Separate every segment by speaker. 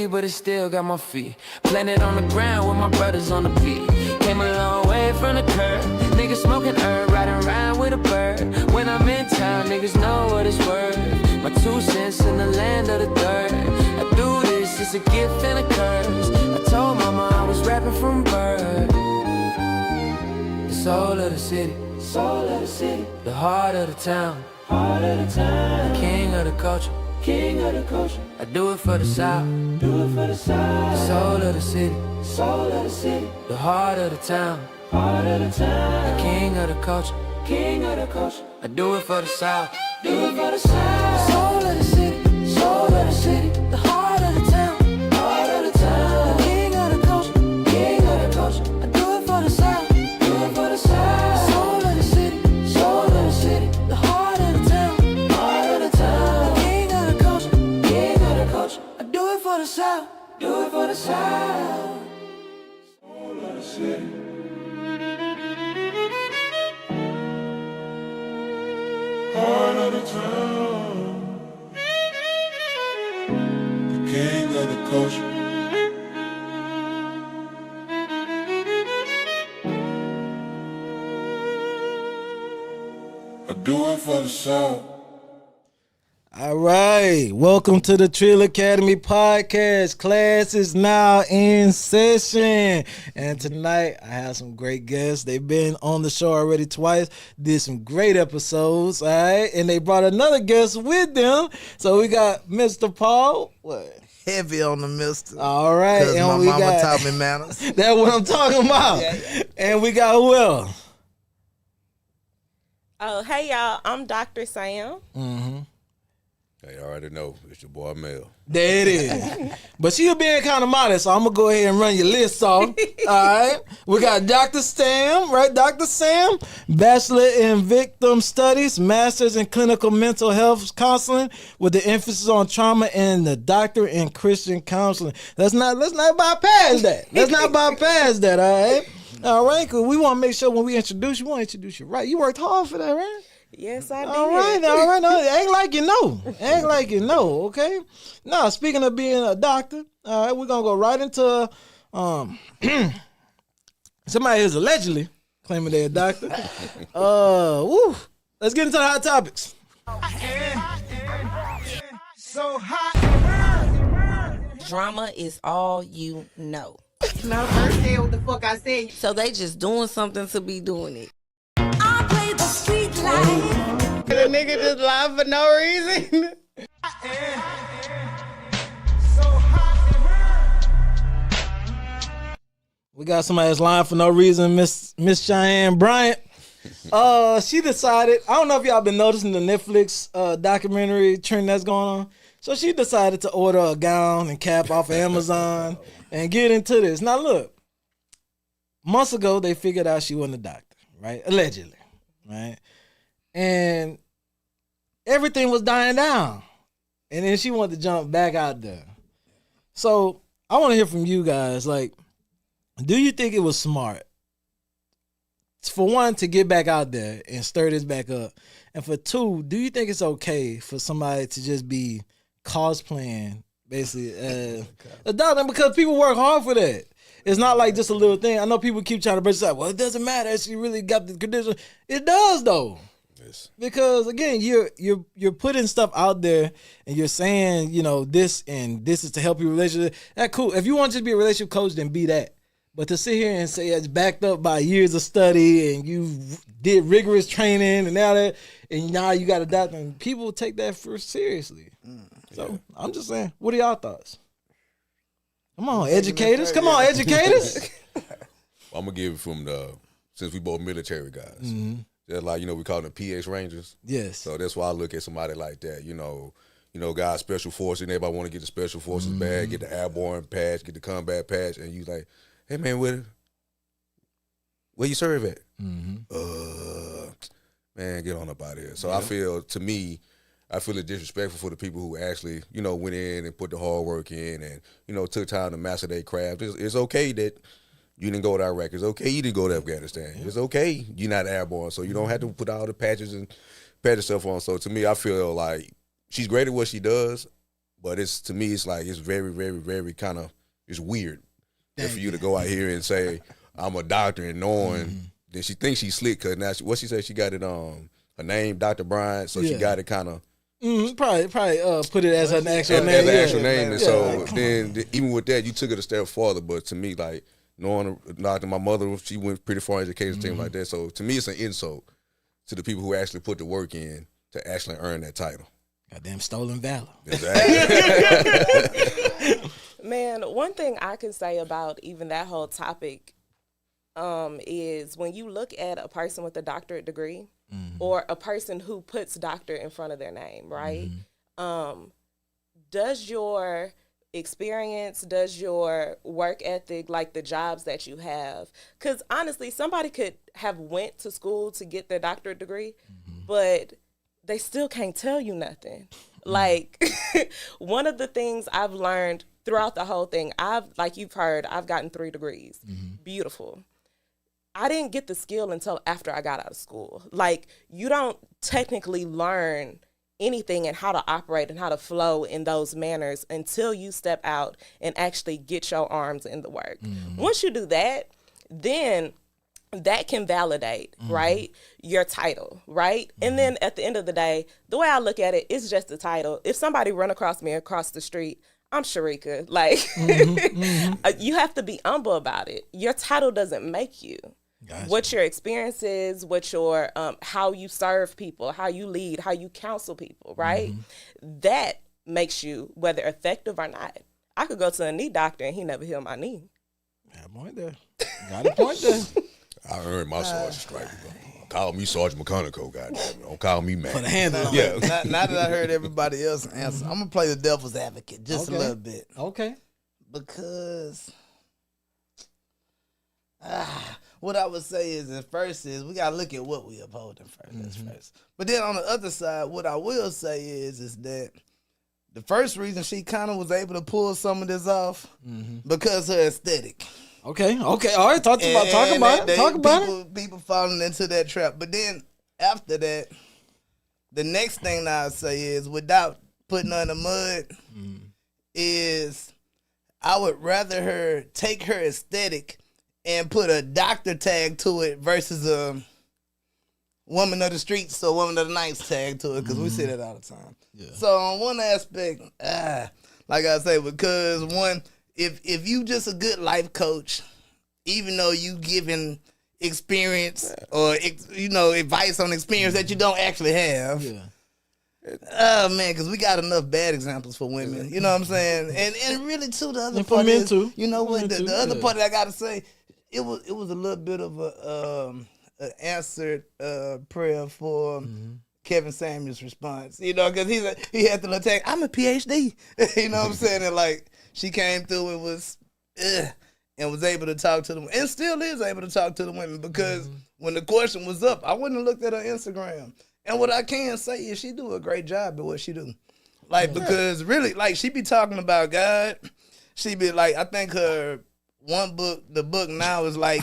Speaker 1: but it still got my feet planted on the ground with my brothers on the beat. Came a long way from the curb. Niggas smoking herb, riding around with a bird. When I'm in town, niggas know what it's worth. My 2 cents in the land of the third. I do this, it's a gift and a curse. I told mama I was rapping from birth. The soul of the city, soul of the city. The heart of the town, heart of the town. The king of the culture, king of the culture. I do it for the South, do it for the South. The soul of the city, soul of the city. The heart of the town, heart of the town. The king of the culture, king of the culture. I do it for the South, do it for the South. The soul of the city, soul of the city. The heart of the town, heart of the town. The king of the culture, king of the culture. I do it for the South, do it for the South. The soul of the city, soul of the city. The heart of the town, heart of the town. The king of the culture, king of the culture. I do it for the South, do it for the South. Soul of the city. Heart of the town, the king of the culture. I do it for the South.
Speaker 2: All right, welcome to the Trill Academy Podcast. Class is now in session, and tonight I have some great guests. They've been on the show already twice, did some great episodes, all right, and they brought another guest with them. So we got Mr. Paul. What?
Speaker 3: Heavy on the mister.
Speaker 2: All right,
Speaker 3: and my mama taught me manners.
Speaker 2: That's what I'm talking about. Yeah. And we got who else?
Speaker 4: Oh, hey y'all, I'm Dr. Sam.
Speaker 2: Mm-hmm.
Speaker 5: Hey, you already know, it's your boy Mel.
Speaker 2: There it is. But she being kind of modest, so I'm going to go ahead and run your list off. All right. We got Dr. Sam, right? Dr. Sam, Bachelor in Victim Studies, Master's in Clinical Mental Health Counseling with the emphasis on trauma, and the Doctorate in Christian Counseling. Let's not bypass that. Let's not bypass that, all right? All right, because we want to make sure when we introduce you, we want to introduce you right. You worked hard for that, right?
Speaker 4: Yes, I did.
Speaker 2: All right. No, act like you know. Act like you know, okay? Now, speaking of being a doctor, all right, we're going to go right into somebody who's allegedly claiming they're a doctor. Let's get into the hot topics.
Speaker 6: So hot.
Speaker 4: Drama is all you know.
Speaker 6: No, first say what the fuck I said.
Speaker 4: So they just doing something to be doing it.
Speaker 6: I play the street life.
Speaker 3: The nigga just lie for no reason.
Speaker 6: So hot.
Speaker 2: We got somebody that's lying for no reason, Miss Cheyenne Bryant. She decided, I don't know if y'all been noticing the Netflix documentary trend that's going on. So she decided to order a gown and cap off of Amazon and get into this. Now look, months ago they figured out she wasn't a doctor, right? Allegedly, right? And everything was dying down. And then she wanted to jump back out there. So I want to hear from you guys, like, do you think it was smart, for one, to get back out there and stir this back up? And for two, do you think it's okay for somebody to just be cosplaying, basically, a doctor? Because people work hard for that. It's not like just a little thing. I know people keep trying to brush it aside. Well, it doesn't matter if she really got the condition. It does, though. Yes. Because, again, you're putting stuff out there and you're saying, you know, this and this is to help your relationship. That's cool. If you want to be a relationship coach, then be that. But to sit here and say it's backed up by years of study and you did rigorous training and now you got a doctor, and people take that seriously. So I'm just saying, what are y'all thoughts? Come on, educators. Come on, educators.
Speaker 5: Well, I'm going to give it from since we both military guys. Mm-hmm. They're like, we call them PX Rangers. Yes. So that's why I look at somebody like that, guys, special forces, and everybody want to get the special forces badge, get the airborne patch, get the combat patch, and you like, hey man, where you serve at? Mm-hmm. Man, get on up out of here. So I feel it's disrespectful for the people who actually, went in and put the hard work in and, took time to master their craft. It's okay that you didn't go to Iraq. It's okay you didn't go to Afghanistan. Yeah. It's okay you're not airborne, so you don't have to put all the patches and pat yourself on. So to me, I feel like she's great at what she does. But to me, it's like it's very, very, very kind of it's weird for you to go out here and say I'm a doctor and knowing that she thinks she's slick because now what she said she got it her name Dr. Bryant, so she got it kind of.
Speaker 2: Probably put it as an actual name.
Speaker 5: As an actual name, and so then even with that, you took it a step farther. But to me, like knowing my mother, she went pretty far in education, things like that. So to me, it's an insult to the people who actually put the work in to actually earn that title.
Speaker 2: Goddamn stolen valor.
Speaker 5: Exactly.
Speaker 4: Man, one thing I can say about even that whole topic is when you look at a person with a doctorate degree or a person who puts doctor in front of their name, right? Does your experience, does your work ethic, like the jobs that you have, because honestly, somebody could have went to school to get their doctorate degree, but they still can't tell you nothing. Like, one of the things I've learned throughout the whole thing, like you've heard, I've gotten 3 degrees. Beautiful. I didn't get the skill until after I got out of school. Like, you don't technically learn anything and how to operate and how to flow in those manners until you step out and actually get your arms in the work. Once you do that, then that can validate, right, your title, right? And then at the end of the day, the way I look at it, it's just a title. If somebody run across me across the street, I'm Sharikki. Like, you have to be humble about it. Your title doesn't make you. Gotcha. What your experience is, what your how you serve people, how you lead, how you counsel people, right? That makes you whether effective or not. I could go to a knee doctor and he never heal my knee.
Speaker 2: Got a point there. Got a point there.
Speaker 5: I earned my sergeant stripe. Call me Sergeant McConaughey, goddamn. Don't call me man.
Speaker 2: For the handle.
Speaker 5: Yeah.
Speaker 3: Now that I heard everybody else answer, I'm gonna play the devil's advocate just a little bit.
Speaker 2: Okay.
Speaker 3: Because what I would say is at first is we gotta look at what we upholding first. That's first. But then on the other side, what I will say is that the first reason she kind of was able to pull some of this off because her aesthetic.
Speaker 2: Okay. All right. Talk about it.
Speaker 3: People falling into that trap. But then after that, the next thing I'll say is, without putting her in the mud, is I would rather her take her aesthetic and put a doctor tag to it versus a woman of the streets or woman of the nights tag to it, because we see that all the time. Yeah. So on one aspect, like I say, because one, if you just a good life coach, even though you giving experience or advice on experience that you don't actually have, oh man, because we got enough bad examples for women. You know what I'm saying? And really too, the other part is, you know what? The other part that I gotta say, it was a little bit of a answered prayer for Kevin Samuel's response. You know, because he had to attack. I'm a PhD. You know what I'm saying? And like, she came through and was able to talk to them, and still is able to talk to the women, because when the question was up, I wouldn't have looked at her Instagram. And what I can say is she do a great job at what she do. Like, because really, like, she be talking about God. She be like, I think her one book, the book now is like,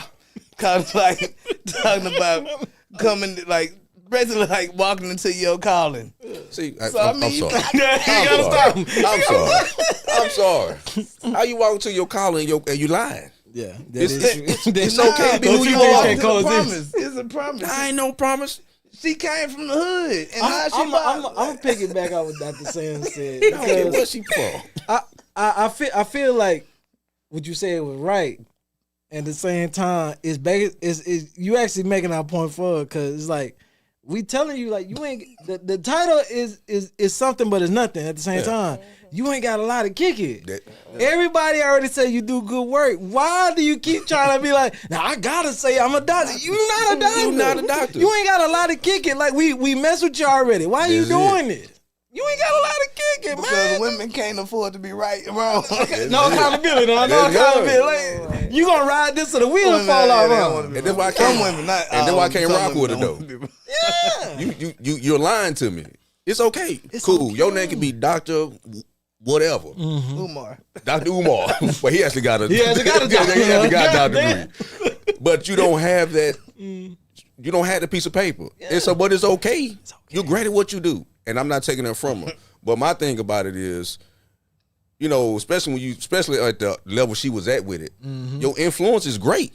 Speaker 3: kind of like talking about coming, like, basically like walking into your calling.
Speaker 5: See,
Speaker 3: I'm
Speaker 5: sorry. I'm sorry. How you walk into your calling and you lying?
Speaker 2: Yeah,
Speaker 5: it's okay to be who you are.
Speaker 3: It's a promise.
Speaker 5: I ain't no promise.
Speaker 3: She came from the hood, and
Speaker 2: I'm gonna pick it back up what Dr. Sam said.
Speaker 5: Where's she from?
Speaker 2: I feel like what you said was right. At the same time, is you actually making our point for her, because it's like, we telling you, like, you ain't the title is something, but it's nothing at the same time. You ain't got a lot of kick it. Everybody already said you do good work. Why do you keep trying to be like, now I gotta say I'm a doctor? You not a doctor.
Speaker 5: You not a doctor.
Speaker 2: You ain't got a lot of kick it. Like, we mess with you already. Why are you doing this? You ain't got a lot of kick it, man.
Speaker 3: Because women can't afford to be right and wrong.
Speaker 2: No accountability. No accountability. Like, you gonna ride this so the wheels fall off.
Speaker 5: And that's why I can't rock with her though. Yeah. You're lying to me. It's okay. It's cool. Okay. Your name can be Dr. Whatever.
Speaker 3: Umar.
Speaker 5: Dr. Umar. But he actually got a doctor degree. But you don't have that. You don't have the piece of paper. And so, but it's okay. You're great at what you do. And I'm not taking it from her. But my thing about it is, you know, especially at the level she was at with it, your influence is great.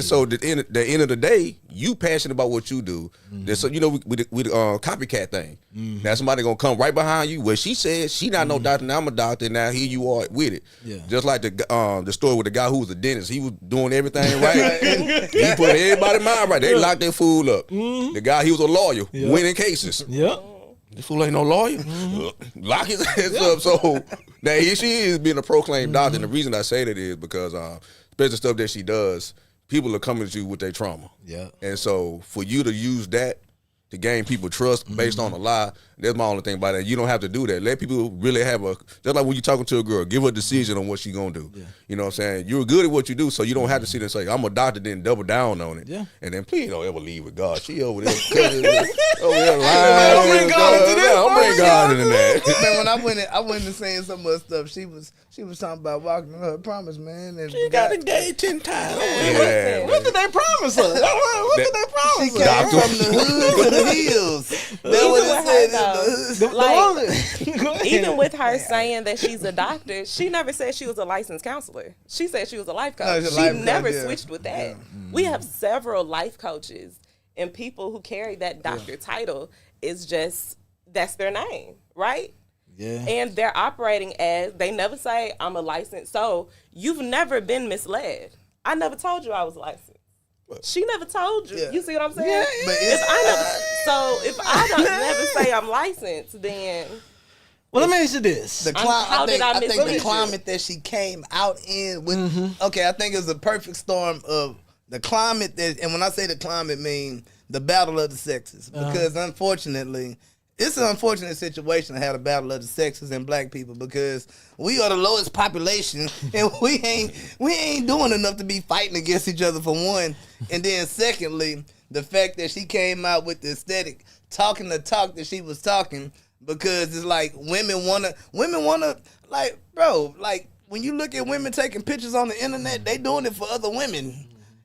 Speaker 5: So at the end of the day, you passionate about what you do. So you know, with the copycat thing. Now somebody gonna come right behind you. Well, she said she not no doctor. Now I'm a doctor. Now here you are with it. Yeah. Just like the story with the guy who was a dentist. He was doing everything right. He put everybody's mind right. They locked that fool up. The guy, he was a lawyer, winning cases.
Speaker 2: Yep.
Speaker 5: This fool ain't no lawyer. Lock his ass up. So now here she is being a proclaimed doctor. And the reason I say that is because especially the stuff that she does, people are coming to you with their trauma. Yeah. And so for you to use that to gain people trust based on a lie, that's my only thing about it. You don't have to do that. Let people really have just like when you're talking to a girl, give her a decision on what she's going to do. Yeah. You know what I'm saying? You're good at what you do, so you don't have to sit there and say, I'm a doctor, then double down on it. Yeah. And then please don't ever leave with God. She over there lying.
Speaker 3: Don't bring God into this.
Speaker 5: Don't bring God into that.
Speaker 3: Man, when I went and saying some other stuff, she was talking about walking on her promise, man. And
Speaker 5: she got engaged 10 times.
Speaker 2: What did they promise her? What did they promise her?
Speaker 3: She came from the hood to the hills. That was
Speaker 4: even with her saying that she's a doctor, she never said she was a licensed counselor. She said she was a life coach. She never switched with that. Yeah. We have several life coaches, and people who carry that doctor title is just, that's their name, right? Yeah. And they're operating as, they never say, I'm a licensed. So you've never been misled. I never told you I was licensed. She never told you. Yeah. You see what I'm saying? Yeah, but if I don't never say I'm licensed, then.
Speaker 2: Well, let me ask you this.
Speaker 3: I think the climate that she came out in with, okay, I think it was a perfect storm of the climate and when I say the climate, mean the battle of the sexes. Because unfortunately, it's an unfortunate situation to have a battle of the sexes and black people because we are the lowest population and we ain't doing enough to be fighting against each other, for one. And then secondly, the fact that she came out with the aesthetic, talking the talk that she was talking, because it's like women wanna like, bro, like when you look at women taking pictures on the internet, they doing it for other women.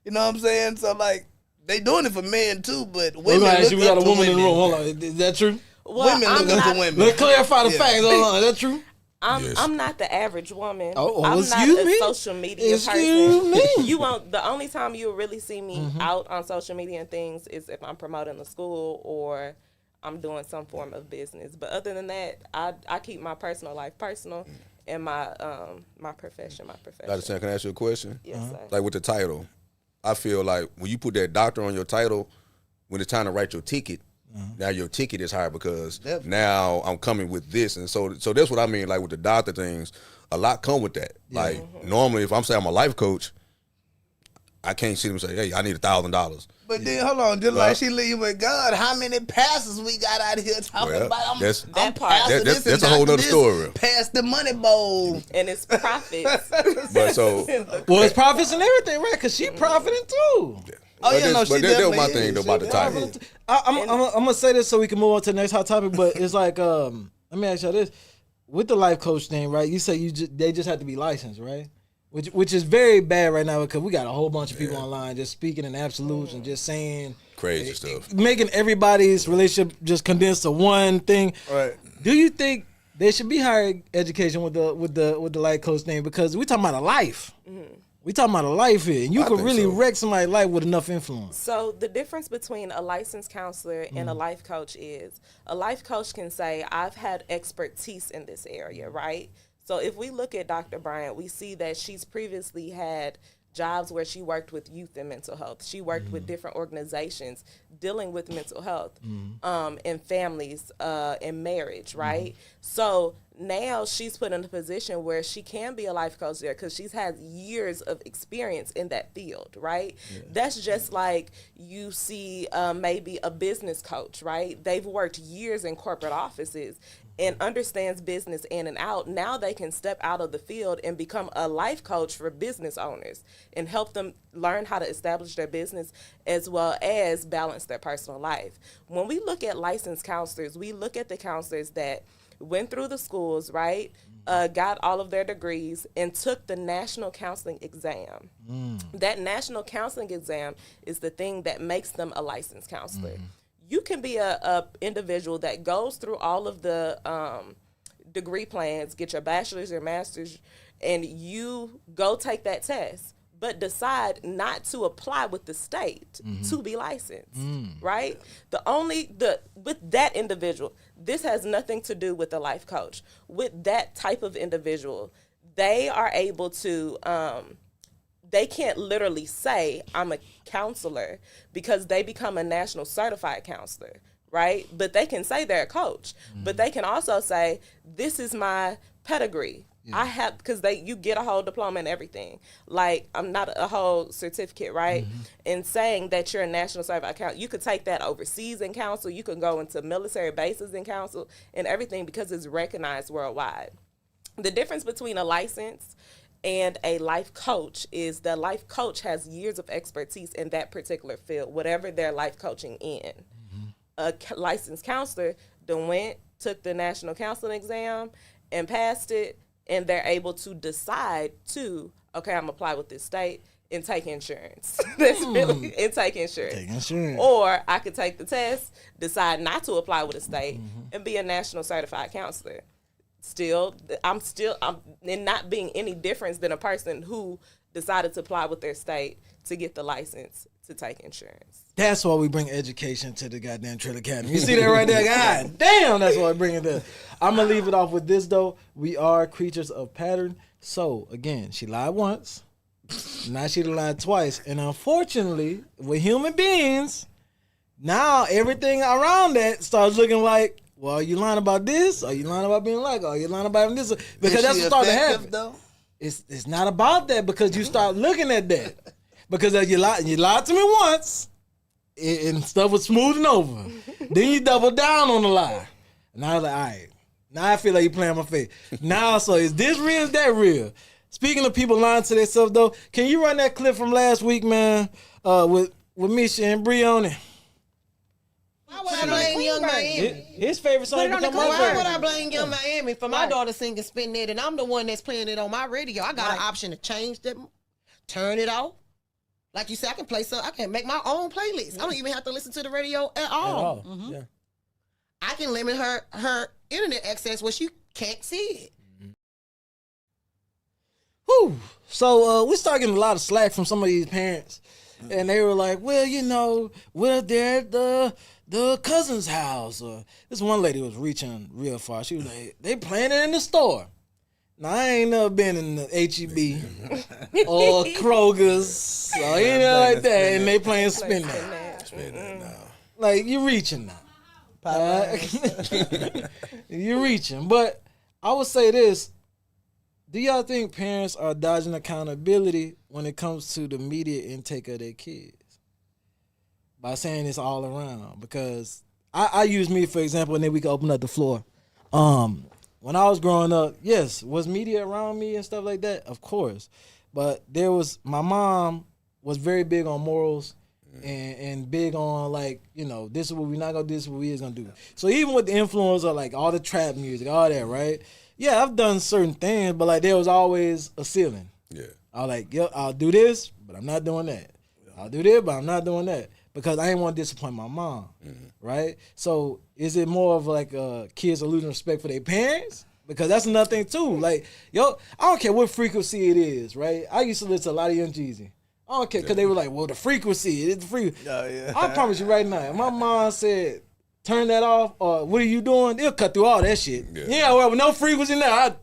Speaker 3: You know what I'm saying? So like they doing it for men too, but women look up to women. We got a woman in the room. Hold on, is that true?
Speaker 4: Well,
Speaker 3: women look up to women.
Speaker 2: Let's clarify the facts. Hold on, is that true?
Speaker 4: I'm not the average woman.
Speaker 2: I'm
Speaker 4: not a social media person. You won't. The only time you'll really see me out on social media and things is if I'm promoting a school or I'm doing some form of business. But other than that, I keep my personal life personal and my profession my profession.
Speaker 5: Dr. Sam, can I ask you a question?
Speaker 4: Yes, sir.
Speaker 5: Like with the title, I feel like when you put that doctor on your title, when it's time to write your ticket, now your ticket is higher because now I'm coming with this. And so that's what I mean, like with the doctor things, a lot come with that. Yeah. Like normally if I'm saying I'm a life coach, I can't sit and say, hey, I need $1,000.
Speaker 3: But then hold on, just like she leave with God, how many pastors we got out here talking about? That's
Speaker 5: a whole other story.
Speaker 3: Pass the money bowl.
Speaker 4: And it's profits.
Speaker 5: But
Speaker 2: it's profits and everything, right? Because she profiting too.
Speaker 5: Yeah. That was my thing though about the title.
Speaker 2: I'm gonna say this so we can move on to the next hot topic. But it's like, let me ask you this: with the life coach thing, right? You say they just have to be licensed, right? Which is very bad right now because we got a whole bunch of people online just speaking in absolutes and just saying
Speaker 5: crazy stuff,
Speaker 2: making everybody's relationship just condensed to one thing.
Speaker 3: Right?
Speaker 2: Do you think there should be higher education with the life coach thing? Because we talking about a life. We talking about a life here, and you could really wreck somebody's life with enough influence.
Speaker 4: So the difference between a licensed counselor and a life coach is a life coach can say, I've had expertise in this area, right? So if we look at Dr. Bryant, we see that she's previously had jobs where she worked with youth and mental health. She worked with different organizations dealing with mental health and families and marriage, right? So now she's put in a position where she can be a life coach there because she's had years of experience in that field, right? Yeah. That's just like you see maybe a business coach, right? They've worked years in corporate offices and understands business in and out. Now they can step out of the field and become a life coach for business owners and help them learn how to establish their business as well as balance their personal life. When we look at licensed counselors, we look at the counselors that went through the schools, right, got all of their degrees, and took the national counseling exam. That national counseling exam is the thing that makes them a licensed counselor. You can be a individual that goes through all of the degree plans, get your bachelor's, your master's, and you go take that test, but decide not to apply with the state to be licensed, right? With that individual, this has nothing to do with the life coach. With that type of individual, they are able to, they can't literally say, I'm a counselor, because they become a national certified counselor, right? But they can say they're a coach. But they can also say, this is my pedigree. Yeah. I have, because you get a whole diploma and everything. Like, I'm not a whole certificate, right? And saying that you're a national certified counselor, you could take that overseas and counsel. You can go into military bases and counsel and everything, because it's recognized worldwide. The difference between a license and a life coach is the life coach has years of expertise in that particular field, whatever they're life coaching in. A licensed counselor took the national counseling exam and passed it, and they're able to decide to, okay, I'm gonna apply with this state and take insurance. And take insurance. Take insurance. Or I could take the test, decide not to apply with a state, and be a national certified counselor. I'm in not being any difference than a person who decided to apply with their state to get the license to take insurance.
Speaker 2: That's why we bring education to the goddamn Trill Academy. You see that right there? God damn, that's why we bring it there. I'm going to leave it off with this, though. We are creatures of pattern. So, again, she lied once. Now she lied twice. And unfortunately, with human beings, now everything around that starts looking like, well, are you lying about this? Are you lying about being like? Are you lying about this? Because that's what started to happen. Though? It's not about that, because you start looking at that. Because you lied to me once, and stuff was smoothing over. Then you double down on the lie. And I was like, all right. Now I feel like you're playing my face. Now, so is this real? Is that real? Speaking of people lying to themselves, though, can you run that clip from last week, man, with Misha and Bree on it?
Speaker 7: Why would I blame Young Miami?
Speaker 2: His favorite song become my favorite.
Speaker 7: Why would I blame Young Miami for my daughter singing Spin It, and I'm the one that's playing it on my radio? I got an option to change that, turn it off. Like you said, I can play I can make my own playlist. I don't even have to listen to the radio at all. Yeah. I can limit her internet access where she can't see it.
Speaker 2: Whew. So we started getting a lot of slack from some of these parents. And they were like, well, they're at the cousin's house. Or this one lady was reaching real far. She was like, they playing it in the store. Now, I ain't never been in the H-E-B or Kroger's or anything like that, and they playing Spin That. Spin That now. Like, you're reaching now. You're reaching. But I would say this. Do y'all think parents are dodging accountability when it comes to the media intake of their kids? By saying it's all around. Because I use me, for example, and then we can open up the floor. When I was growing up, yes, was media around me and stuff like that? Of course. But my mom was very big on morals and big on, like, this is what we're not going to do, this is what we is going to do. So even with the influence of, like, all the trap music, all that, right? Yeah, I've done certain things, but, like, there was always a ceiling. Yeah. I was like, I'll do this, but I'm not doing that. I'll do this, but I'm not doing that. Because I didn't want to disappoint my mom, right? So is it more of like kids are losing respect for their parents? Because that's another thing too. Like, I don't care what frequency it is, right? I used to listen to a lot of Young Jeezy. I don't care, because they were like, well, the frequency, it's the frequency. Oh, yeah. I promise you right now, if my mom said, turn that off, or what are you doing? They'll cut through all that shit. Yeah, well, with no frequency now,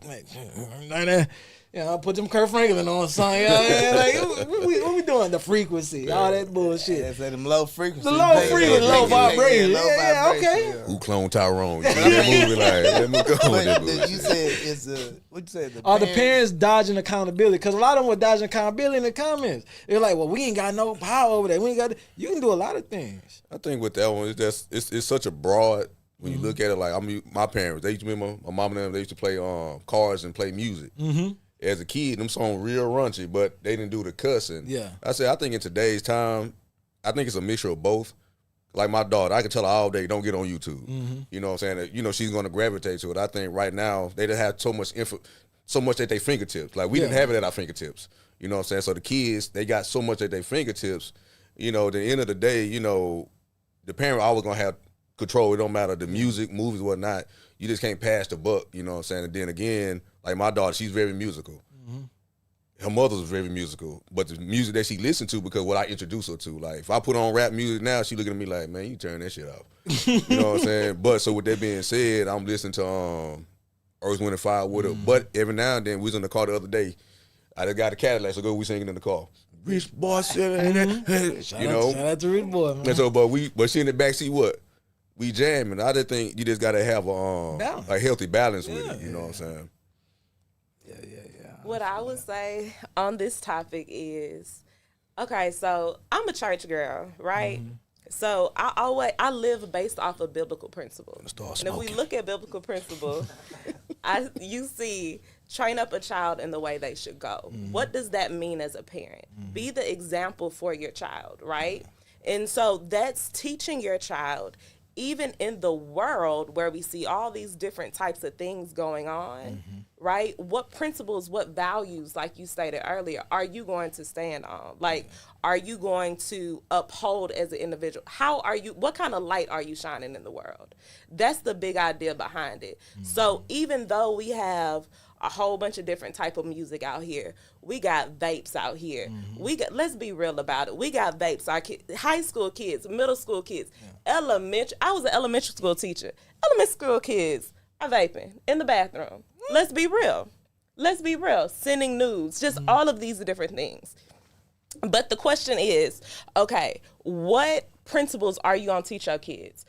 Speaker 2: I'll put them Kurt Franklin on something. Like, what we doing? The frequency, all that bullshit.
Speaker 3: Yeah, say them low frequency.
Speaker 2: The low frequency, low vibration.
Speaker 3: Yeah,
Speaker 2: okay.
Speaker 5: Who cloned Tyrone? Let me go with that.
Speaker 3: You said it's what you said?
Speaker 2: The parents dodging accountability, because a lot of them were dodging accountability in the comments. They're like, well, we ain't got no power over that. You can do a lot of things.
Speaker 5: I think with that one, it's such a broad. When you look at it, like my parents, they used to remember my mom and them. They used to play cards and play music. As a kid, them songs real raunchy, but they didn't do the cussing. Yeah. I think in today's time, I think it's a mixture of both. Like my daughter, I can tell her all day, don't get on YouTube. You know what I'm saying? She's going to gravitate to it. I think right now, they just have so much at their fingertips. Like, we didn't have it at our fingertips. You know what I'm saying? So the kids, they got so much at their fingertips. At the end of the day, the parent always going to have control. It don't matter the music, movies, whatnot. You just can't pass the buck. You know what I'm saying? And then again, like my daughter, she's very musical. Her mother was very musical, but the music that she listened to because what I introduced her to. Like if I put on rap music now, she looking at me like, man, you turn that shit off. You know what I'm saying? But so with that being said, I'm listening to Earth, Wind, and Fire with her. But every now and then, we was in the car the other day. I just got a Cadillac, so we singing in the car. Rich boy,
Speaker 2: Shout out to Rich boy, man.
Speaker 5: And so, but she in the backseat, what? We jamming. I just think you just gotta have a healthy balance with it. You know what I'm saying?
Speaker 4: What I would say on this topic is, okay, so I'm a church girl, right? So I live based off of biblical principles. And if we look at biblical principles, you see train up a child in the way they should go. What does that mean as a parent? Be the example for your child, right? And so that's teaching your child, even in the world where we see all these different types of things going on, right? What principles, what values, like you stated earlier, are you going to stand on? Like, are you going to uphold as an individual? What kind of light are you shining in the world? That's the big idea behind it. So even though we have a whole bunch of different type of music out here, we got vapes out here. Let's be real about it. We got vapes. Our high school kids, middle school kids, I was an elementary school teacher. Elementary school kids are vaping in the bathroom. Let's be real. Sending nudes, just all of these different things. But the question is, okay, what principles are you going to teach your kids?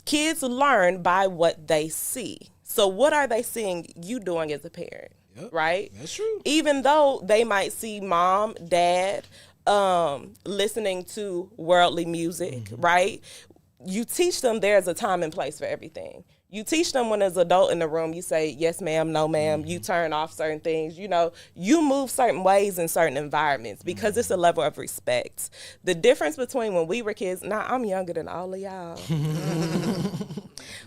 Speaker 4: Kids learn by what they see. So what are they seeing you doing as a parent, right?
Speaker 2: That's true.
Speaker 4: Even though they might see mom, dad, listening to worldly music, right? You teach them there's a time and place for everything. You teach them when there's an adult in the room, you say, yes, ma'am, no, ma'am. You turn off certain things. You know, you move certain ways in certain environments because it's a level of respect. The difference between when we were kids, I'm younger than all of y'all.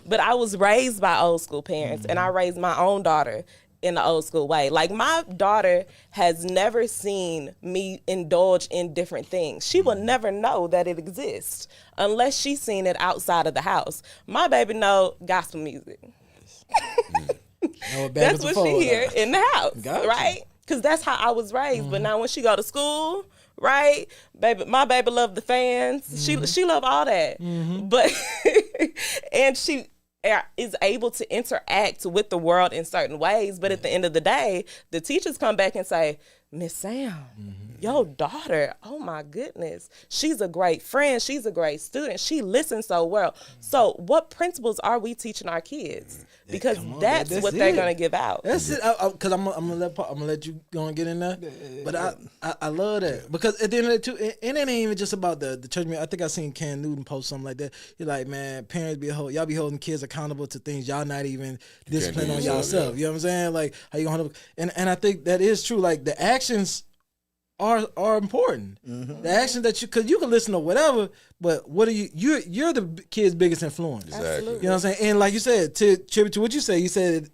Speaker 4: But I was raised by old school parents, and I raised my own daughter in the old school way. Like, my daughter has never seen me indulge in different things. She will never know that it exists unless she's seen it outside of the house. My baby know gospel music. That's what she hear in the house, right? Because that's how I was raised. But now when she go to school, right, my baby love the fans. She love all that. But and she is able to interact with the world in certain ways. But at the end of the day, the teachers come back and say, Miss Sam, your daughter, oh my goodness, she's a great friend. She's a great student. She listens so well. So what principles are we teaching our kids? Because that's what they're going to give out.
Speaker 2: That's it. Because I'm gonna let you go and get in there. But I love that, because at the end of the day, too, and it ain't even just about the church. I think I seen Cam Newton post something like that. You're like, man, parents y'all be holding kids accountable to things y'all not even disciplined on yourself. You know what I'm saying? Like, how you gonna and I think that is true. Like, the actions are important. The actions that because you can listen to whatever, but what are you're the kid's biggest influence.
Speaker 5: Exactly.
Speaker 2: You know what I'm saying? And like you said, to tribute to what you said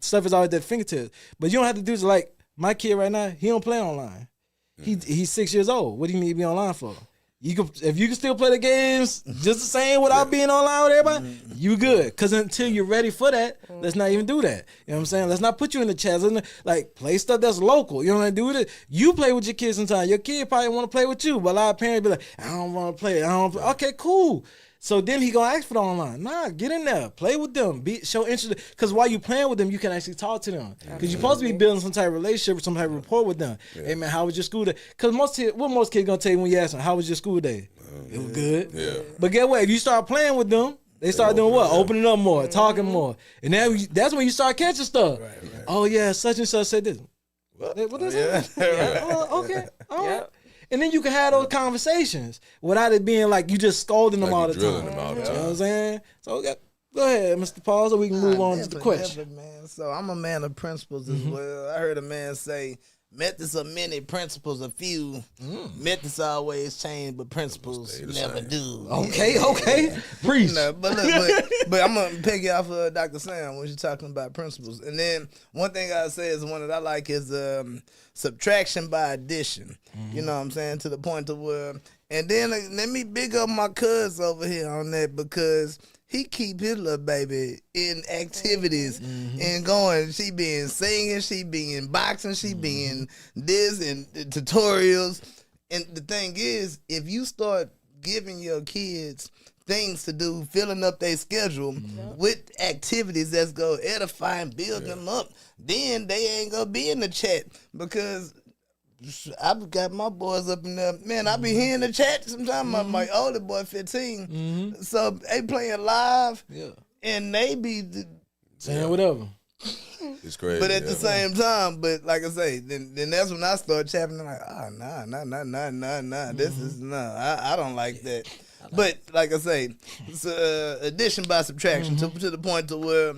Speaker 2: stuff is always at their fingertips. But you don't have to do it. Like my kid right now, he don't play online. He's 6 years old. What do you need to be online for? If you can still play the games just the same without being online with everybody, you good. Because until you're ready for that, let's not even do that. You know what I'm saying? Let's not put you in the chest. Like, play stuff that's local. You know what I'm saying? Do it. You play with your kids sometimes. Your kid probably want to play with you, but a lot of parents be like, I don't want to play. Okay, cool. So then he gonna ask for the online. Nah, get in there, play with them, show interest. Because while you playing with them, you can actually talk to them. Because you're supposed to be building some type of relationship, or some type of rapport with them. Hey man, how was your school day? Because most kids gonna tell you when you ask them, how was your school day? It was good. Yeah. But get what? If you start playing with them, they start doing what? Opening up more, talking more, and then that's when you start catching stuff. Right. Oh yeah, such and such said this. What is that? Okay. All right. And then you can have those conversations without it being like you just scolding them all the time. You know what I'm saying? So go ahead, Mr. Paul, so we can move on to the question.
Speaker 3: Man. So I'm a man of principles as well. I heard a man say, methods are many, principles are few. Methods always change, but principles never do.
Speaker 2: Okay. Preach.
Speaker 3: No, but look, but I'm going to peg you off of Dr. Sam when she's talking about principles. And then one thing I say is one that I like is subtraction by addition. You know what I'm saying? To the point of where, And then let me big up my cuz over here on that because he keep his little baby in activities and going. She being singing, she being boxing, she being this and tutorials. And the thing is, if you start giving your kids things to do, filling up their schedule with activities that's going to edify and build them up, then they ain't going to be in the chat because I've got my boys up in there. Man, I be hearing the chat sometimes. My older boy, 15. So they playing live and they be
Speaker 2: saying whatever.
Speaker 5: It's crazy.
Speaker 3: But at the same time, but like I say, then that's when I start chapping. I'm like, nah. This is I don't like that. But like I say, it's addition by subtraction to the point to where,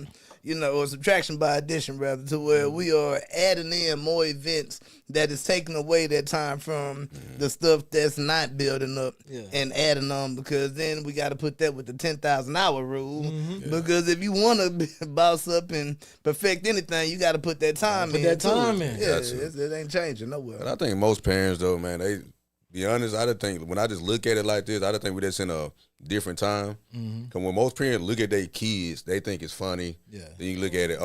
Speaker 3: or subtraction by addition rather, to where we are adding in more events that is taking away that time from the stuff that's not building up and adding on, because then we got to put that with the 10,000 hour rule. Because if you want to boss up and perfect anything, you got to put that time in.
Speaker 2: Put that time in.
Speaker 3: Yeah, it ain't changing nowhere.
Speaker 5: But I think most parents, though, man, they be honest. I don't think when I just look at it like this, I don't think we just in a different time. Because when most parents look at their kids, they think it's funny. Then you look at it,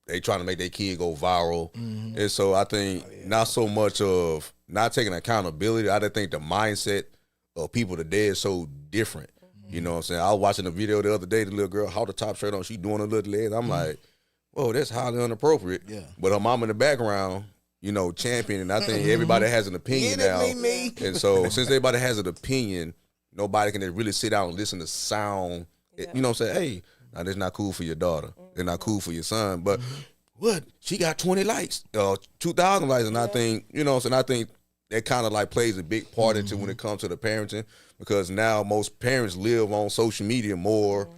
Speaker 5: they trying to make their kid go viral. And so I think not so much of not taking accountability. I just think the mindset of people today is so different. You know what I'm saying? I was watching a video the other day, the little girl, how the top shirt on, she doing her little legs. I'm like, whoa, that's highly inappropriate. But her mom in the background, championing. I think everybody has an opinion now. And so since everybody has an opinion, nobody can really sit down and listen to sound. You know what I'm saying? Hey, now that's not cool for your daughter. They're not cool for your son. But what? She got 20 likes, 2,000 likes. And I think, I think that kind of like plays a big part into when it comes to the parenting, because now most parents live on social media more.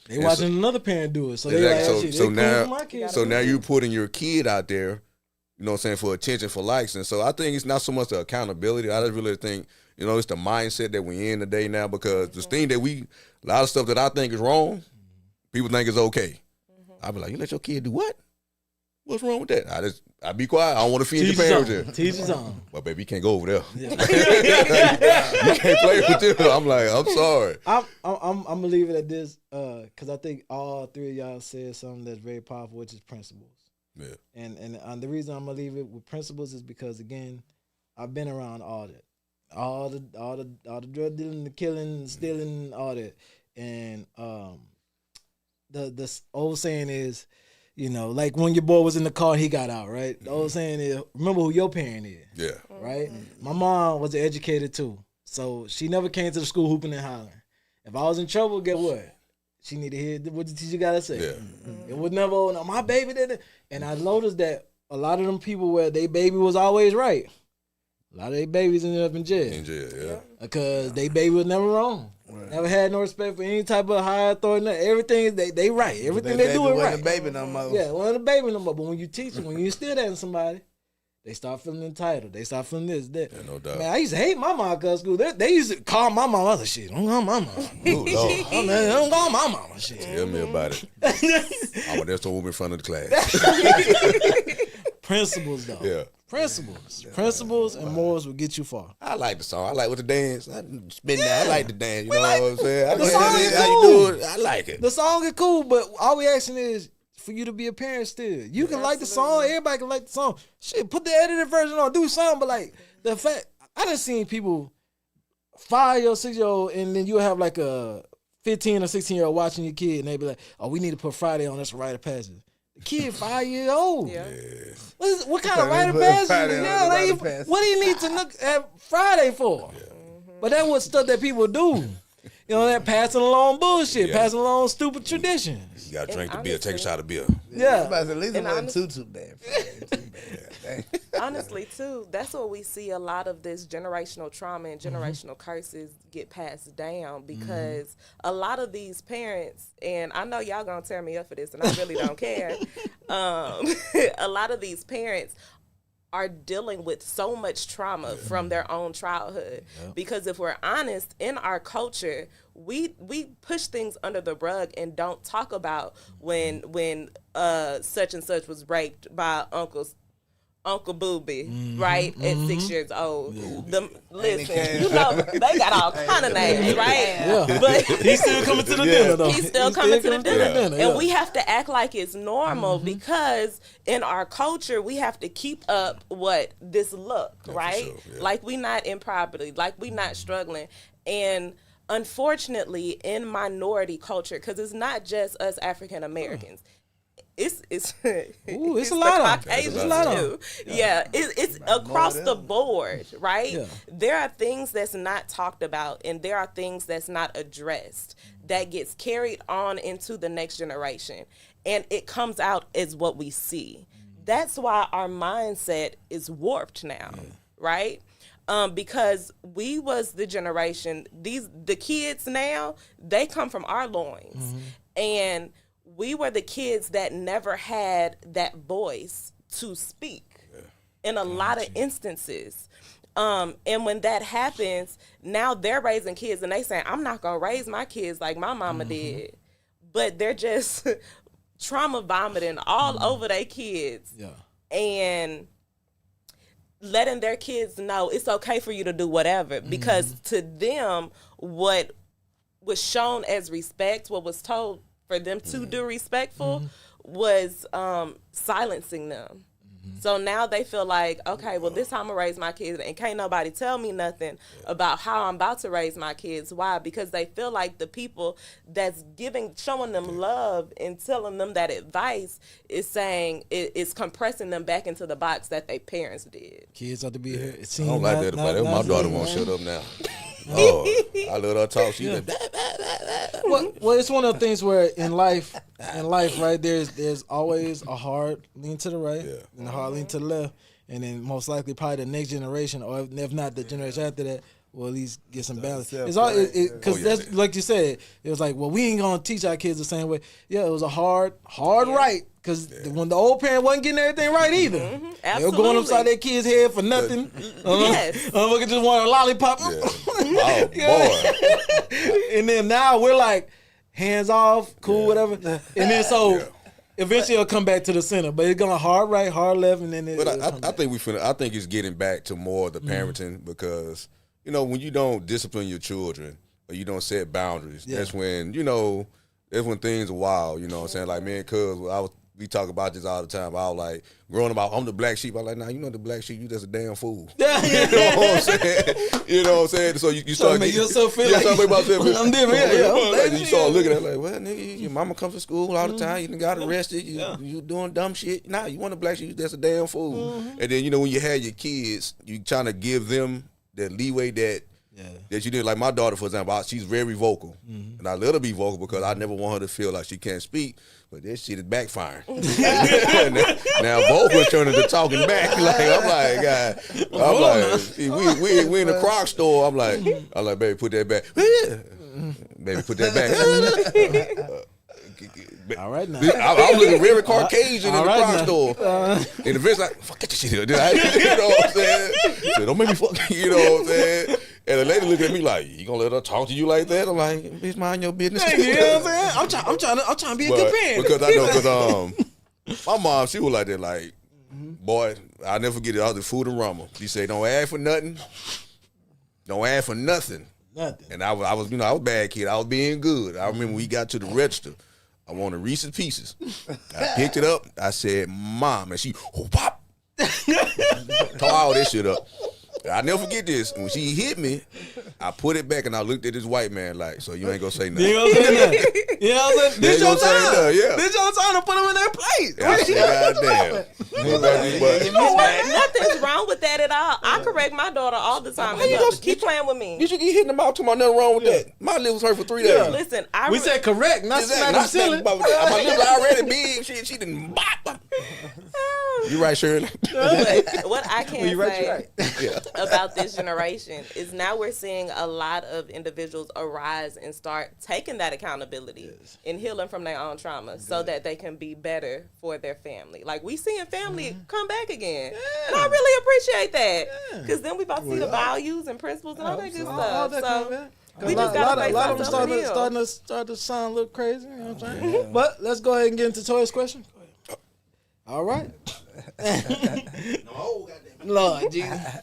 Speaker 2: They watching another parent do it. So exactly.
Speaker 5: Now you're putting your kid out there, for attention, for likes. And so I think it's not so much the accountability. I just really think, it's the mindset that we're in today now, because this thing that a lot of stuff that I think is wrong, people think is okay. I be like, you let your kid do what? What's wrong with that? I be quiet. I don't want to feed your parents here.
Speaker 2: Teach his own.
Speaker 5: But baby, you can't go over there. You can't play with them. I'm like, I'm sorry.
Speaker 2: I'm gonna leave it at this, because I think all three of y'all said something that's very powerful, which is principles.
Speaker 5: Yeah.
Speaker 2: And the reason I'm gonna leave it with principles is because, again, I've been around all that, all the drug dealing, the killing, the stealing, all that, and the old saying is, like when your boy was in the car, he got out, right? The old saying is, remember who your parent is.
Speaker 5: Yeah.
Speaker 2: Right? My mom was an educator too, so she never came to the school hooping and hollering. If I was in trouble, guess what? She need to hear what the teacher got to say. Yeah. It was never, no, my baby did it. And I noticed that a lot of them people where they baby was always right, a lot of their babies ended up in jail.
Speaker 5: Yeah.
Speaker 2: Because they baby was never wrong. Right. Never had no respect for any type of higher authority. Everything they right. Everything they do is right.
Speaker 3: The baby no more.
Speaker 2: Yeah, wasn't a baby no more. But when you teach them, when you instill that in somebody, they start feeling entitled. They start feeling this, that.
Speaker 5: Yeah, no doubt.
Speaker 2: Man, I used to hate my mom at school. They used to call my mom other shit. Don't call my mom. Don't call my mama shit.
Speaker 5: Tell me about it. I was there to in front of the class.
Speaker 2: Principles, though.
Speaker 5: Yeah.
Speaker 2: Principles and morals will get you far.
Speaker 5: I like the song. I like what the dance. I like the dance. You know what I'm saying?
Speaker 2: The song is cool.
Speaker 5: How you do it? I like it.
Speaker 2: The song is cool, but all we asking is for you to be a parent still. You can like the song. Everybody can like the song. Shit, put the edited version on. Do something. But like the fact, I done seen people 5-year-old, 6-year-old, and then you have like a 15 or 16-year-old watching your kid, and they be like, "Oh, we need to put Friday on. That's a rite of passage." The kid 5 years old. Yeah. What kind of rite of passage? What do you need to look at Friday for? Yeah. But that's what stuff that people do. That passing along bullshit, passing along stupid traditions.
Speaker 5: You gotta drink the beer, take a shot of beer.
Speaker 2: Yeah.
Speaker 3: At least it wasn't too bad.
Speaker 4: Honestly, too, that's what we see a lot of this generational trauma and generational curses get passed down, because a lot of these parents, and I know y'all gonna tear me up for this, and I really don't care. A lot of these parents are dealing with so much trauma from their own childhood. Because if we're honest, in our culture, we push things under the rug and don't talk about when such and such was raped by uncle's Uncle Booby, right, at 6 years old. Listen, you know, they got all kind of names, right?
Speaker 2: Yeah.
Speaker 4: But
Speaker 2: He's still coming to the dinner, though.
Speaker 4: He's still coming to the dinner.
Speaker 2: Yeah.
Speaker 4: And we have to act like it's normal because in our culture, we have to keep up this look, right?
Speaker 5: Sure, yeah.
Speaker 4: Like we not in poverty, like we not struggling. And unfortunately, in minority culture, because it's not just us African Americans, it's
Speaker 2: a lot of
Speaker 4: Caucasians too. Yeah, it's across the board, right?
Speaker 2: Yeah.
Speaker 4: There are things that's not talked about, and there are things that's not addressed that gets carried on into the next generation, and it comes out as what we see. That's why our mindset is warped now, right? Because we was the generation. The kids now, they come from our loins, and we were the kids that never had that voice to speak in a lot of instances. And when that happens, now they're raising kids and they saying, I'm not going to raise my kids like my mama did. But they're just trauma vomiting all over their kids and letting their kids know it's okay for you to do whatever. Because to them, what was shown as respect, what was told for them to do respectful was silencing them. So now they feel like, okay, well, this is how I'm going to raise my kids, and can't nobody tell me nothing about how I'm about to raise my kids. Why? Because they feel like the people that's showing them love and telling them that advice is saying, it's compressing them back into the box that their parents did.
Speaker 2: Kids ought to be here.
Speaker 5: I don't like that about it. My daughter won't shut up now. Oh, I let her talk. She
Speaker 2: Well, it's one of the things where in life, right, there's always a hard lean to the right and a hard lean to the left, and then most likely probably the next generation, or if not the generation after that, will at least get some balance. It's all because that's like you said. It was like, well, we ain't gonna teach our kids the same way. Yeah, it was a hard right. Because when the old parent wasn't getting everything right either. They were going upside their kids' head for nothing. Motherfucker just want a lollipop.
Speaker 5: Oh, boy.
Speaker 2: And then now we're like, hands off, cool, whatever. And then eventually it'll come back to the center. But it's going hard right, hard left, and then
Speaker 5: I think it's getting back to more of the parenting because, you know, when you don't discipline your children or you don't set boundaries, that's when, things are wild, you know what I'm saying? Like, me and Cuz, we talk about this all the time. I was like, growing up, I'm the black sheep. I was like, nah, you know the black sheep, you just a damn fool. You know what I'm saying? You know what I'm saying? So you start
Speaker 2: making yourself feel like I'm different.
Speaker 5: You start looking at it like, well, nigga, your mama comes to school all the time. You done got arrested. You doing dumb shit. Nah, you want a black sheep, that's a damn fool. And then, when you had your kids, you trying to give them that leeway that you did. Like my daughter, for example, she's very vocal. And I let her be vocal because I never want her to feel like she can't speak. But this shit is backfiring. now vocal is turning to talking back. We in a Croc store. I'm like, baby, put that back. Baby, put that back.
Speaker 2: All right now.
Speaker 5: I'm looking very Caucasian in the Croc store. And the bitch like, fuck, get your shit here. You know what I'm saying? So don't make me fuck you know what I'm saying? And the lady look at me like, you gonna let her talk to you like that? I'm like, bitch, mind your business.
Speaker 2: You know what I'm saying? I'm trying to be a good parent.
Speaker 5: Because I know, my mom, she was like that, like, boy, I'll never forget it. I was the food and rumble. She said, don't ask for nothing. Don't ask for nothing. And I was a bad kid. I was being good. I remember we got to the register. I wanted Reese's Pieces. I picked it up. I said, Mom. And she, pop. Tore all this shit up. I'll never forget this. When she hit me, I put it back and I looked at this white man like, so you ain't gonna say nothing.
Speaker 2: You ain't gonna say nothing. You know what I'm saying? This your time.
Speaker 5: This
Speaker 2: your time to put them in their place.
Speaker 5: Goddamn.
Speaker 4: You know what? Nothing's wrong with that at all. I correct my daughter all the time. Keep playing with me.
Speaker 5: You should get hitting them out to my nothing wrong with that. My lips hurt for 3 days.
Speaker 4: Listen,
Speaker 2: we said correct, not smack them silly.
Speaker 5: My lips are already big. She didn't bop. You right, Shirley?
Speaker 4: What I can say about this generation is now we're seeing a lot of individuals arise and start taking that accountability and healing from their own trauma so that they can be better for their family. Like we seeing family come back again. And I really appreciate that. Because then we about to see the values and principles and all that good stuff. So we just got
Speaker 2: a lot of them starting to sound a little crazy. You know what I'm saying? But let's go ahead and get into Toya's question. All right. Lord Jesus.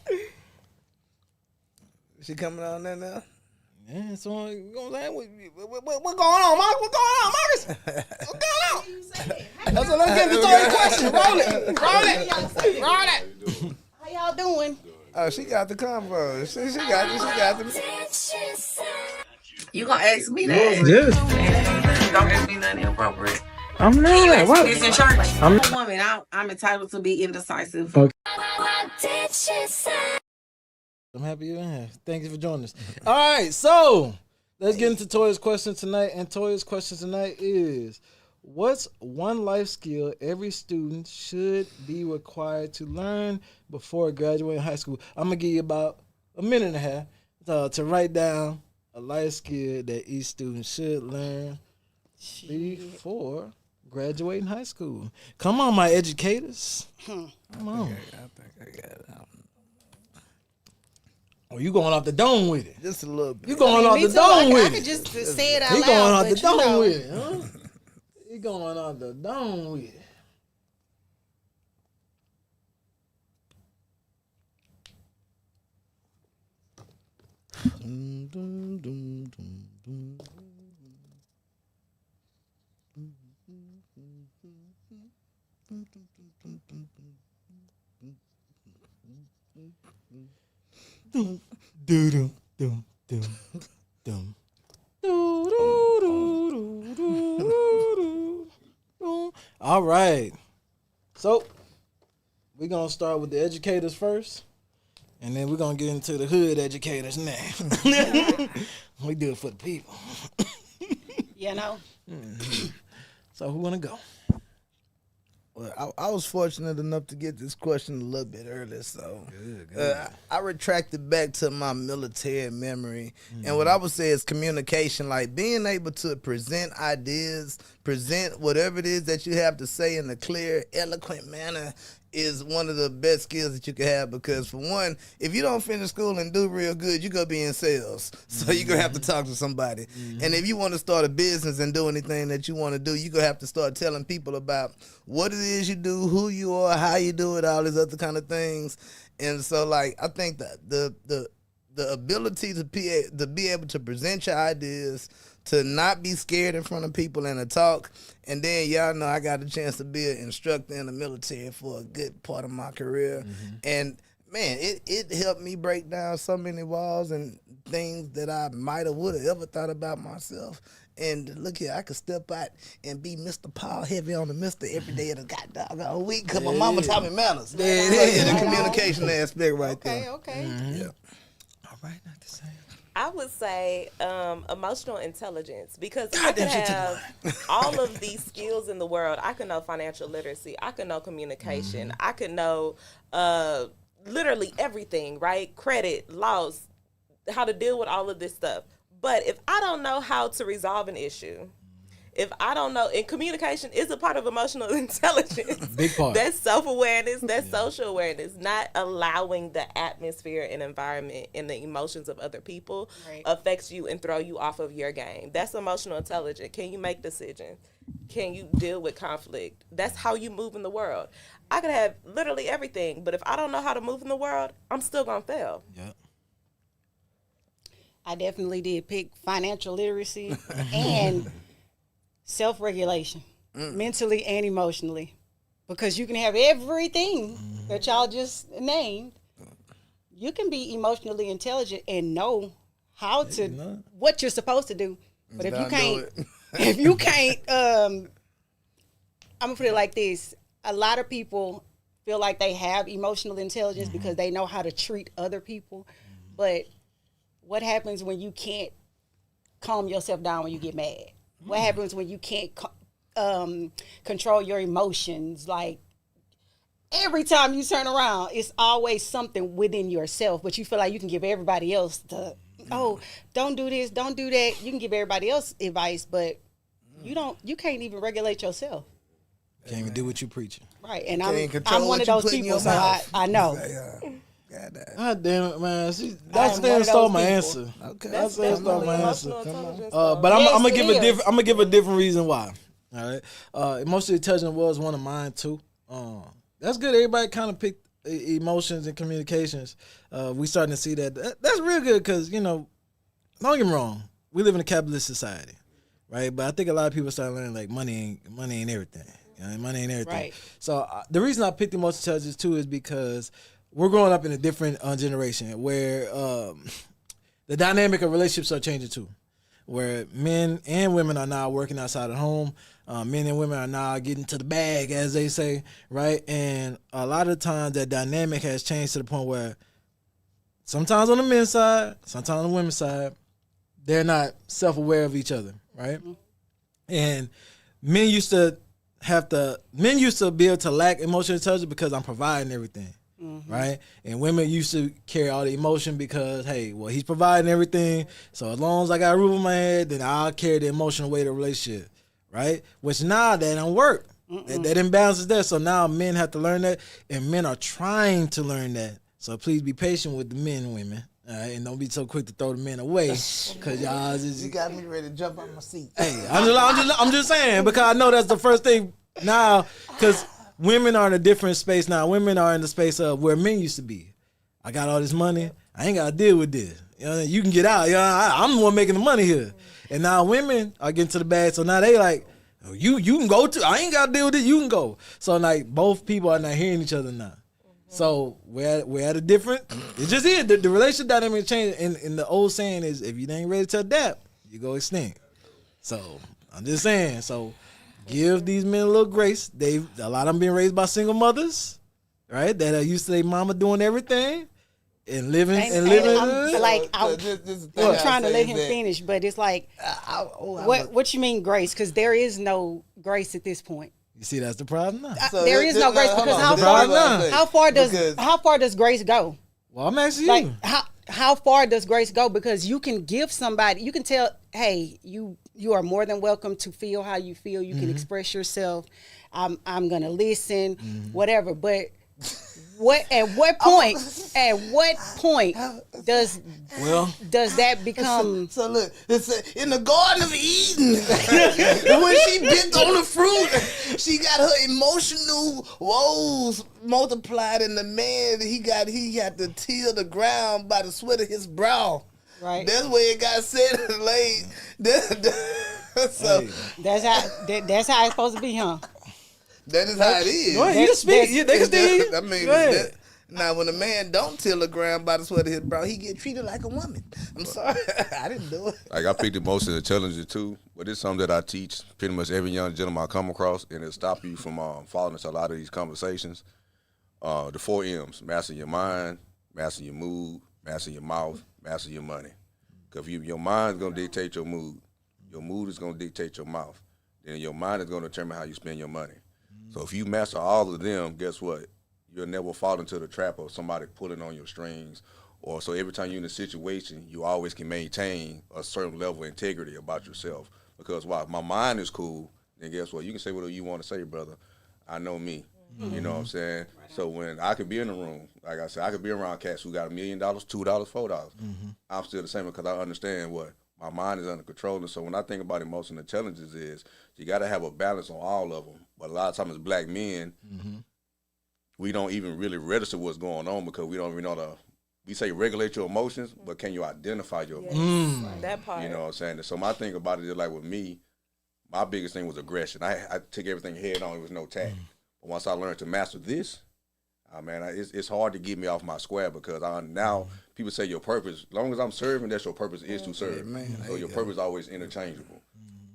Speaker 3: She coming on there now?
Speaker 2: Yeah, so what going on, Marcus? What's going on, Marcus? What's going on? That's what let's get into Toya's question. Roll it.
Speaker 7: How y'all doing?
Speaker 3: Oh, she got the combo. She got the.
Speaker 8: You gonna ask me that?
Speaker 2: Yes.
Speaker 8: Don't ask me nothing inappropriate.
Speaker 2: I'm not. What?
Speaker 8: It's in church. I'm a woman. I'm entitled to be indecisive.
Speaker 2: Okay. I'm happy you're in here. Thank you for joining us. All right, so let's get into Toya's question tonight. And Toya's question tonight is, what's one life skill every student should be required to learn before graduating high school? I'm going to give you about a minute and a half to write down a life skill that each student should learn before graduating high school. Come on, my educators. Come on.
Speaker 3: I think I got it.
Speaker 2: Oh, you going off the dome with it?
Speaker 3: Just a little bit.
Speaker 2: You going off the dome with it?
Speaker 7: I could just say it out
Speaker 2: He
Speaker 7: loud.
Speaker 2: going off the
Speaker 7: but
Speaker 2: dome with it, huh? He going off the dome with it. Dum dum dum dum dum. All right. So we're gonna start with the educators first, and then we're gonna get into the hood educators now. We do it for the people.
Speaker 7: You know.
Speaker 2: So who wanna go?
Speaker 3: Well, I was fortunate enough to get this question a little bit early, so I retracted back to my military memory. And what I would say is communication, like being able to present ideas, present whatever it is that you have to say in a clear, eloquent manner is one of the best skills that you can have, because for one, if you don't finish school and do real good, you're going to be in sales. So you're going to have to talk to somebody. And if you want to start a business and do anything that you want to do, you're going to have to start telling people about what it is you do, who you are, how you do it, all these other kind of things. And so, like, I think that the ability to be able to present your ideas, to not be scared in front of people and to talk. And then y'all know I got a chance to be an instructor in the military for a good part of my career. And man, it helped me break down so many walls and things that I might have would have ever thought about myself. And look here, I could step out and be Mr. Paul Heavy on the Mister every day of the goddamn week because my mama taught me manners. So, yeah, the communication aspect right there.
Speaker 7: Okay.
Speaker 3: Yeah.
Speaker 2: All right, not the same.
Speaker 4: I would say emotional intelligence, because I can have all of these skills in the world. I can know financial literacy. I can know communication. I can know literally everything, right? Credit, laws, how to deal with all of this stuff. But if I don't know how to resolve an issue, if I don't know, and communication is a part of emotional intelligence.
Speaker 2: Big part.
Speaker 4: That's self-awareness, that's social awareness, not allowing the atmosphere and environment and the emotions of other people affects you and throw you off of your game. That's emotional intelligence. Can you make decisions? Can you deal with conflict? That's how you move in the world. I could have literally everything, but if I don't know how to move in the world, I'm still going to fail.
Speaker 2: Yeah.
Speaker 7: I definitely did pick financial literacy and self-regulation, mentally and emotionally, because you can have everything that y'all just named. You can be emotionally intelligent and know how to, what you're supposed to do. But if you can't, I'm gonna put it like this: a lot of people feel like they have emotional intelligence because they know how to treat other people, but what happens when you can't calm yourself down when you get mad? What happens when you can't control your emotions? Like, every time you turn around, it's always something within yourself, but you feel like you can give everybody else the, oh, don't do this, don't do that. You can give everybody else advice, but you can't even regulate yourself.
Speaker 2: Can't even do what you preaching.
Speaker 7: Right, and I'm one of those people, so I know.
Speaker 2: God damn it, man. That's damn stole my answer.
Speaker 3: Okay.
Speaker 2: That's stole my answer.
Speaker 4: But
Speaker 2: But I'm gonna give a different reason why. All right. Emotional intelligence was one of mine too. That's good. Everybody kind of picked emotions and communications. We starting to see that. That's real good because, you know, don't get me wrong. We live in a capitalist society, right? But I think a lot of people start learning like money ain't everything. You know, money ain't everything.
Speaker 9: Right.
Speaker 2: So the reason I picked emotional intelligence too is because we're growing up in a different generation where the dynamic of relationships are changing too, where men and women are now working outside of home. Men and women are now getting to the bag, as they say, right? And a lot of times that dynamic has changed to the point where sometimes on the men's side, sometimes on the women's side, they're not self-aware of each other, right? Mm-hmm. And men used to be able to lack emotional intelligence because I'm providing everything, right? And women used to carry all the emotion because, hey, well, he's providing everything, so as long as I got a roof over my head, then I'll carry the emotional weight of the relationship, right? Which now that don't work. That imbalance is there, so now men have to learn that, and men are trying to learn that. So please be patient with the men and women. And don't be so quick to throw the men away, cause y'all just,
Speaker 3: you got me ready to jump on my seat.
Speaker 2: Hey, I'm just saying, because I know that's the first thing now, cause women are in a different space now. Women are in the space of where men used to be. I got all this money, I ain't gotta deal with this. You know, you can get out. You know, I'm the one making the money here. And now women are getting to the bag, so now they like, oh, you can go to. I ain't gotta deal with it. You can go. So like both people are not hearing each other now. So we're at a different. It's just here. The relationship dynamic change. And the old saying is, if you ain't ready to adapt, you go extinct. So I'm just saying. So give these men a little grace. A lot of them being raised by single mothers, right? That are used to their mama doing everything and living.
Speaker 9: I'm trying to let him finish, but it's like, what you mean grace? Because there is no grace at this point.
Speaker 2: You see, that's the problem now.
Speaker 9: There is no grace because how far does grace go?
Speaker 2: Well, I'm asking
Speaker 9: like,
Speaker 2: you.
Speaker 9: How far does grace go? Because you can give somebody, you can tell, hey, you are more than welcome to feel how you feel. You can express yourself. I'm gonna listen, whatever. But at what point does that become?
Speaker 3: So look, it's in the Garden of Eden. When she bit on the fruit, she got her emotional woes multiplied, and the man he had to till the ground by the sweat of his brow.
Speaker 9: Right.
Speaker 3: That's where it got set and laid. So
Speaker 9: that's how it's supposed to be, huh?
Speaker 3: That is how it is.
Speaker 2: Go ahead, you can speak. They can still.
Speaker 3: I mean, now when a man don't till the ground by the sweat of his brow, he get treated like a woman. I'm sorry, I didn't do it.
Speaker 5: Like I picked most of the challenges too, but it's something that I teach pretty much every young gentleman I come across, and it stop you from falling into a lot of these conversations. The 4 M's: master your mind, master your mood, master your mouth, master your money. Because your mind's gonna dictate your mood is gonna dictate your mouth, then your mind is gonna determine how you spend your money. So if you master all of them, guess what? You'll never fall into the trap of somebody pulling on your strings. Or so every time you're in a situation, you always can maintain a certain level of integrity about yourself. Because while my mind is cool, then guess what? You can say whatever you want to say, brother. I know me. You know what I'm saying? So when I could be in the room, like I said, I could be around cats who got $1 million, $2, $4. I'm still the same because I understand what my mind is under control. And so when I think about emotional intelligence is you got to have a balance on all of them. But a lot of times as black men, we don't even really register what's going on because we don't even know we say regulate your emotions, but can you identify your emotions?
Speaker 4: That part.
Speaker 5: You know what I'm saying? So my thing about it is like with me, my biggest thing was aggression. I took everything head on. It was no tact. But once I learned to master this, it's hard to get me off my square because now people say your purpose, as long as I'm serving, that's your purpose is to serve. So your purpose is always interchangeable.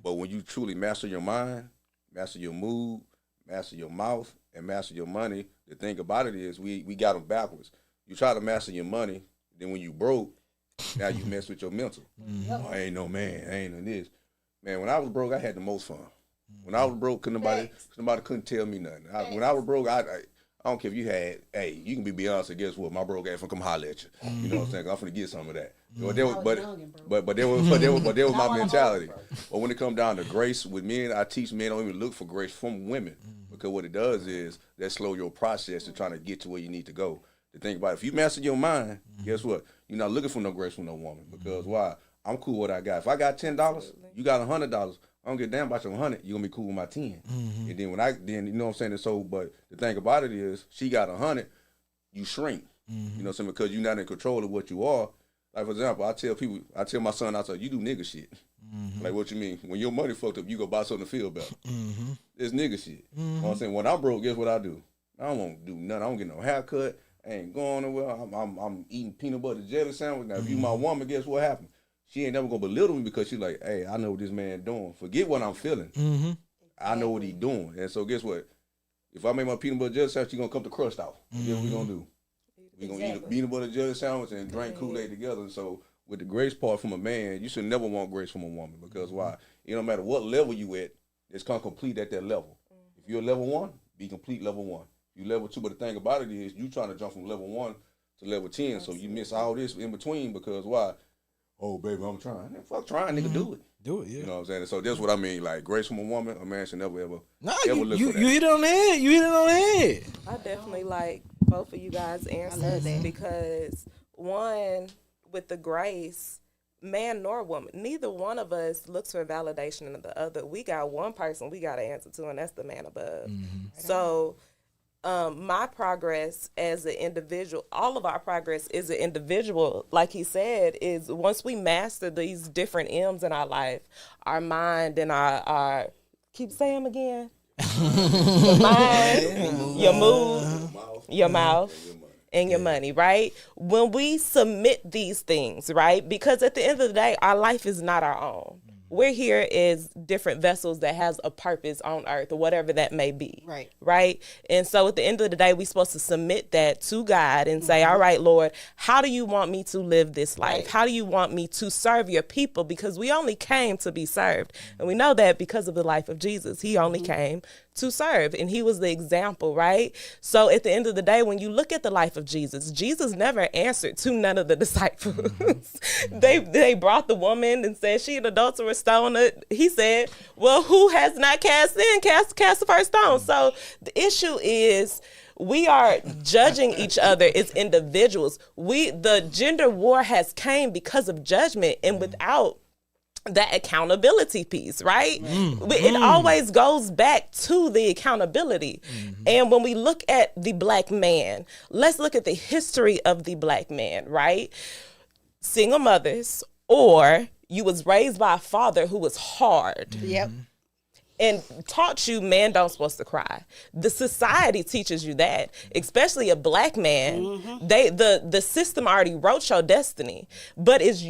Speaker 5: But when you truly master your mind, master your mood, master your mouth, and master your money, the thing about it is we got them backwards. You try to master your money, then when you broke, now you mess with your mental. Oh, I ain't no man, I ain't no this. Man, when I was broke, I had the most fun. When I was broke, nobody couldn't tell me nothing. When I was broke, I don't care if you had, hey, you can be Beyonce, guess what? My broke ass finna come holler at you. You know what I'm saying? I'm finna get some of that. But that was my mentality. But when it comes down to grace with men, I teach men don't even look for grace from women. Because what it does is that slow your process to trying to get to where you need to go. To think about it, if you master your mind, guess what? You're not looking for no grace from no woman. Because why? I'm cool with what I got. If I got $10, you got $100, I don't give a damn about your 100. You gonna be cool with my 10. And then you know what I'm saying. And so, but the thing about it is, she got 100. You shrink. You know what I'm saying, because you're not in control of what you are. Like for example, I tell my son, I say, you do nigga shit. Like what you mean? When your money fucked up, you go buy something to feel better. It's nigga shit. You know what I'm saying? When I'm broke, guess what I do? I don't want to do nothing. I don't get no haircut. I ain't going nowhere. I'm eating peanut butter jelly sandwich. Now, if you my woman, guess what happened? She ain't never gonna belittle me because she's like, hey, I know what this man doing. Forget what I'm feeling. I know what he doing. And so guess what? If I make my peanut butter jelly sandwich, she gonna come to crust off. Guess what we gonna do? We gonna eat a peanut butter jelly sandwich and drink Kool-Aid together. And so with the grace part from a man, you should never want grace from a woman, because why? It don't matter what level you at, it's gonna complete at that level. If you're level 1, be complete level 1. If you level 2, but the thing about it is you trying to jump from level 1 to level 10, so you miss all this in between because why? Oh, baby, I'm trying. Fuck trying, nigga, do it.
Speaker 2: Do it, yeah.
Speaker 5: You know what I'm saying? So that's what I mean. Like, grace from a woman, a man should never, ever
Speaker 2: look
Speaker 5: for that.
Speaker 2: You hit it on the head. You hit it on the head.
Speaker 4: I definitely like both of you guys' answers because, one, with the grace, man nor woman, neither one of us looks for validation in the other. We got one person we got to answer to, and that's the man above. So my progress as an individual, all of our progress as an individual, like he said, is once we master these different M's in our life, our mind and our keep saying them again. Your mind, your mood, your mouth, and your money, right? When we submit these things, right? Because at the end of the day, our life is not our own. We're here as different vessels that has a purpose on earth or whatever that may be. Right. And so at the end of the day, we're supposed to submit that to God and say, all right, Lord, how do you want me to live this life? How do you want me to serve your people? Because we only came to be served. And we know that because of the life of Jesus. He only came to serve, and he was the example, right? So at the end of the day, when you look at the life of Jesus, Jesus never answered to none of the disciples. They brought the woman and said she an adulterous stone. He said, well, who has not cast sin, cast the first stone. So the issue is we are judging each other as individuals. The gender war has came because of judgment, and without that accountability piece, right? It always goes back to the accountability. And when we look at the black man, let's look at the history of the black man, right? Single mothers, or you was raised by a father who was hard. And taught you men don't supposed to cry. The society teaches you that, especially a black man. The system already wrote your destiny, but it's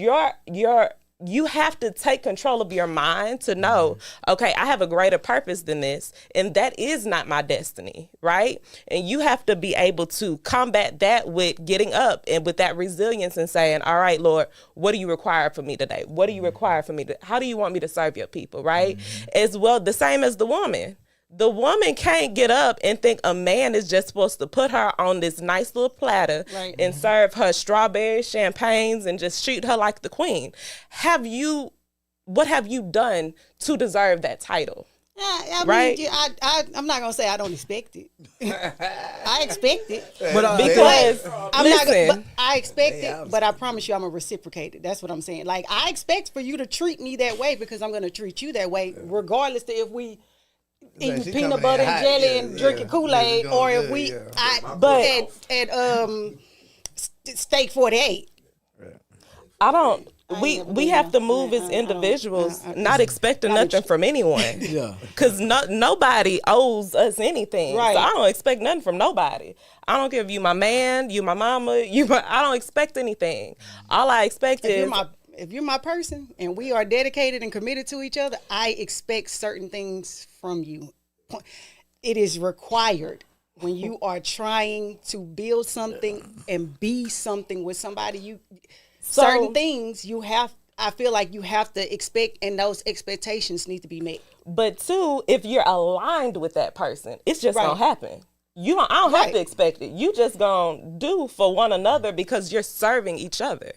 Speaker 4: you have to take control of your mind to know, okay, I have a greater purpose than this, and that is not my destiny, right? And you have to be able to combat that with getting up and with that resilience and saying, all right, Lord, what do you require for me today? What do you require for me? How do you want me to serve your people, right? As well, the same as the woman. The woman can't get up and think a man is just supposed to put her on this nice little platter and serve her strawberry champagnes and just treat her like the queen. What have you done to deserve that title?
Speaker 9: I
Speaker 4: right?
Speaker 9: mean, I'm not gonna say I don't expect it. I expect it,
Speaker 4: because
Speaker 9: I expect it. But I promise you, I'm gonna reciprocate it. That's what I'm saying. Like, I expect for you to treat me that way because I'm gonna treat you that way, regardless of if we eating peanut butter and jelly and drinking Kool-Aid, or if we at Steak 48.
Speaker 4: I don't. We have to move as individuals, not expecting nothing from anyone. Because nobody owes us anything. So I don't expect nothing from nobody. I don't care if you my man, you my mama, I don't expect anything. All I expect is
Speaker 9: if you're my person and we are dedicated and committed to each other, I expect certain things from you. It is required when you are trying to build something and be something with somebody. Certain things I feel like you have to expect, and those expectations need to be met.
Speaker 4: But two, if you're aligned with that person, it's just gonna happen. I don't have to expect it. You just gonna do for one another because you're serving each other.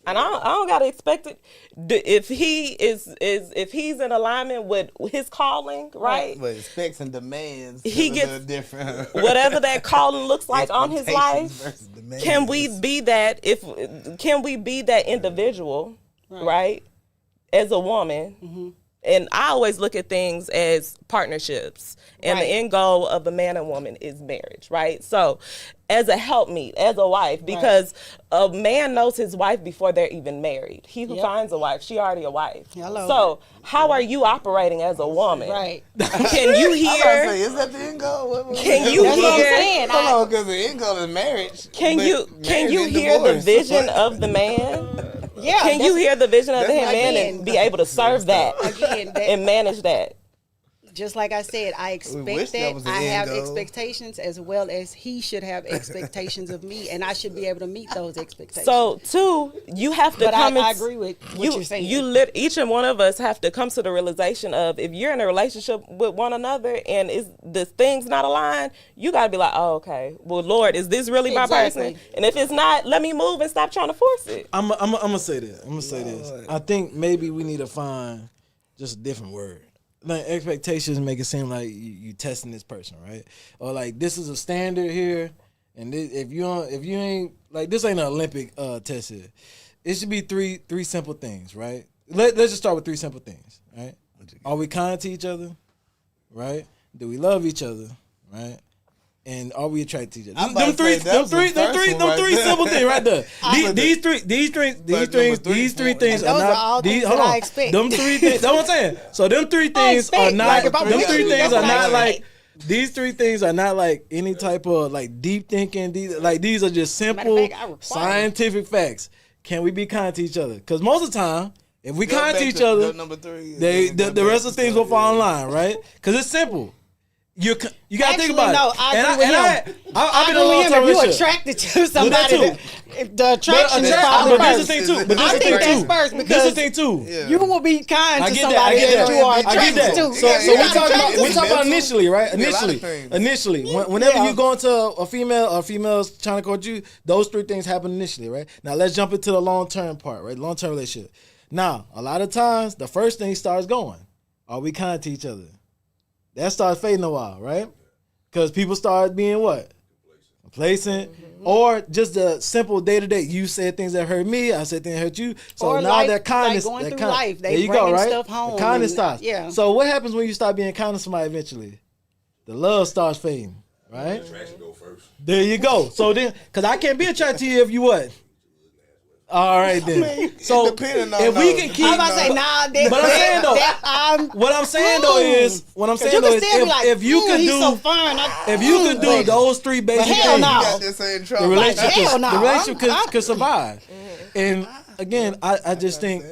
Speaker 4: And I don't gotta expect it. If he's in alignment with his calling, right?
Speaker 3: But expects and demands,
Speaker 4: he gets
Speaker 3: different.
Speaker 4: Whatever that calling looks like on his life. Can we be that? Can we be that individual, right? As a woman, And I always look at things as partnerships. And the end goal of a man and woman is marriage, right? So as a helpmeet, as a wife, because a man knows his wife before they're even married. He who finds a wife, she already a wife.
Speaker 9: Hello.
Speaker 4: So how are you operating as a woman?
Speaker 9: Right.
Speaker 4: Can you hear?
Speaker 3: Is that the end goal?
Speaker 4: Can you
Speaker 9: That's what I'm
Speaker 4: hear?
Speaker 9: saying.
Speaker 3: Hold on, because the end goal is marriage.
Speaker 4: Can you hear the vision of the man?
Speaker 9: Yeah.
Speaker 4: Can you hear the vision of the
Speaker 3: that's
Speaker 4: man
Speaker 9: again.
Speaker 4: and be able to serve that
Speaker 9: Again, that-
Speaker 4: and manage that?
Speaker 9: Just like I said, I
Speaker 3: wish
Speaker 9: expect
Speaker 3: that
Speaker 9: that.
Speaker 3: was the
Speaker 9: I
Speaker 3: end
Speaker 9: have
Speaker 3: goal.
Speaker 9: expectations as well as he should have expectations of me, and I should be able to meet those expectations.
Speaker 4: So, two, you have to
Speaker 9: but
Speaker 4: come.
Speaker 9: I agree with what you're saying.
Speaker 4: Each and one of us have to come to the realization of if you're in a relationship with one another and the things not aligned, you got to be like, oh, okay, well, Lord, is this really my person? And if it's not, let me move and stop trying to force it.
Speaker 2: I'm gonna say this. I'm gonna say this. I think maybe we need to find just a different word. Like expectations make it seem like you testing this person, right? Or like this is a standard here, and if you ain't like this ain't an Olympic test here. It should be three simple things, right? Let's just start with three simple things, right? Are we kind to each other, right? Do we love each other, right? And are we attracted to each other? Them three simple things right there. These three things are
Speaker 9: those
Speaker 2: not.
Speaker 9: are all things
Speaker 2: hold
Speaker 9: that
Speaker 2: on.
Speaker 9: I expect.
Speaker 2: Them three things. That's what I'm saying. So them three things are
Speaker 9: expect,
Speaker 2: not.
Speaker 9: like, if I'm
Speaker 2: Them
Speaker 9: with
Speaker 2: three
Speaker 9: you,
Speaker 2: things
Speaker 9: that's
Speaker 2: are
Speaker 9: what I
Speaker 2: not like.
Speaker 9: expect.
Speaker 2: These three things are not like any type of like deep thinking. These are just simple
Speaker 9: Matter of fact, I require
Speaker 2: scientific facts. Can we be kind to each other? Because most of the time, if we kind to each other,
Speaker 3: number three,
Speaker 2: the rest of the things will fall in line, right? Because it's simple. You gotta think about
Speaker 9: no,
Speaker 2: it.
Speaker 9: I agree with him.
Speaker 2: I've been in a
Speaker 9: agree
Speaker 2: long
Speaker 9: with him.
Speaker 2: time
Speaker 9: If you're
Speaker 2: relationship.
Speaker 9: attracted to somebody,
Speaker 2: too.
Speaker 9: the attraction is probably
Speaker 2: But this is
Speaker 9: first.
Speaker 2: the thing too. But this
Speaker 9: I
Speaker 2: is the
Speaker 9: think
Speaker 2: thing
Speaker 9: that's
Speaker 2: too.
Speaker 9: first
Speaker 2: This is
Speaker 9: because
Speaker 2: the thing too.
Speaker 9: you will be kind
Speaker 2: I
Speaker 9: to
Speaker 2: get
Speaker 9: somebody
Speaker 2: that.
Speaker 9: that you are
Speaker 2: I get
Speaker 9: attracted
Speaker 2: that.
Speaker 9: to.
Speaker 2: So
Speaker 9: You're
Speaker 2: we
Speaker 9: not
Speaker 2: talking
Speaker 9: attracted
Speaker 2: about
Speaker 9: to-
Speaker 2: initially, right?
Speaker 3: Yeah, a lot of things.
Speaker 2: Initially, whenever you go into a female's trying to court you, those three things happen initially, right? Now let's jump into the long term part, right? Long term relationship. Now, a lot of times, the first thing starts going. Are we kind to each other? That starts fading a while, right? Because people start being what? Complacent. Or just the simple day-to-day. You said things that hurt me, I said things that hurt you. So
Speaker 9: Or
Speaker 2: now
Speaker 9: life,
Speaker 2: that kindness.
Speaker 9: like going
Speaker 2: that
Speaker 9: through
Speaker 2: kind-
Speaker 9: life, they
Speaker 2: there you go,
Speaker 9: bringing
Speaker 2: right?
Speaker 9: stuff home
Speaker 2: The kindness
Speaker 9: and,
Speaker 2: stops.
Speaker 9: yeah.
Speaker 2: So what happens when you start being kind to somebody eventually? The love starts fading, right?
Speaker 5: Attraction go first.
Speaker 2: There you go. So then, because I can't be attracted to you if you what? All right then. So
Speaker 3: depending on
Speaker 2: if we
Speaker 3: those.
Speaker 2: can keep,
Speaker 9: I'm about to say, nah,
Speaker 2: but I'm saying though, what I'm saying though is,
Speaker 9: you can still be like,
Speaker 2: if you could
Speaker 9: he's
Speaker 2: do,
Speaker 9: so fine.
Speaker 2: if you could do those three basic
Speaker 9: hell
Speaker 2: things,
Speaker 9: no.
Speaker 3: You got this in trouble.
Speaker 2: the relationship,
Speaker 9: Hell no.
Speaker 2: the relationship
Speaker 9: I'm-
Speaker 2: could survive. And again, I just think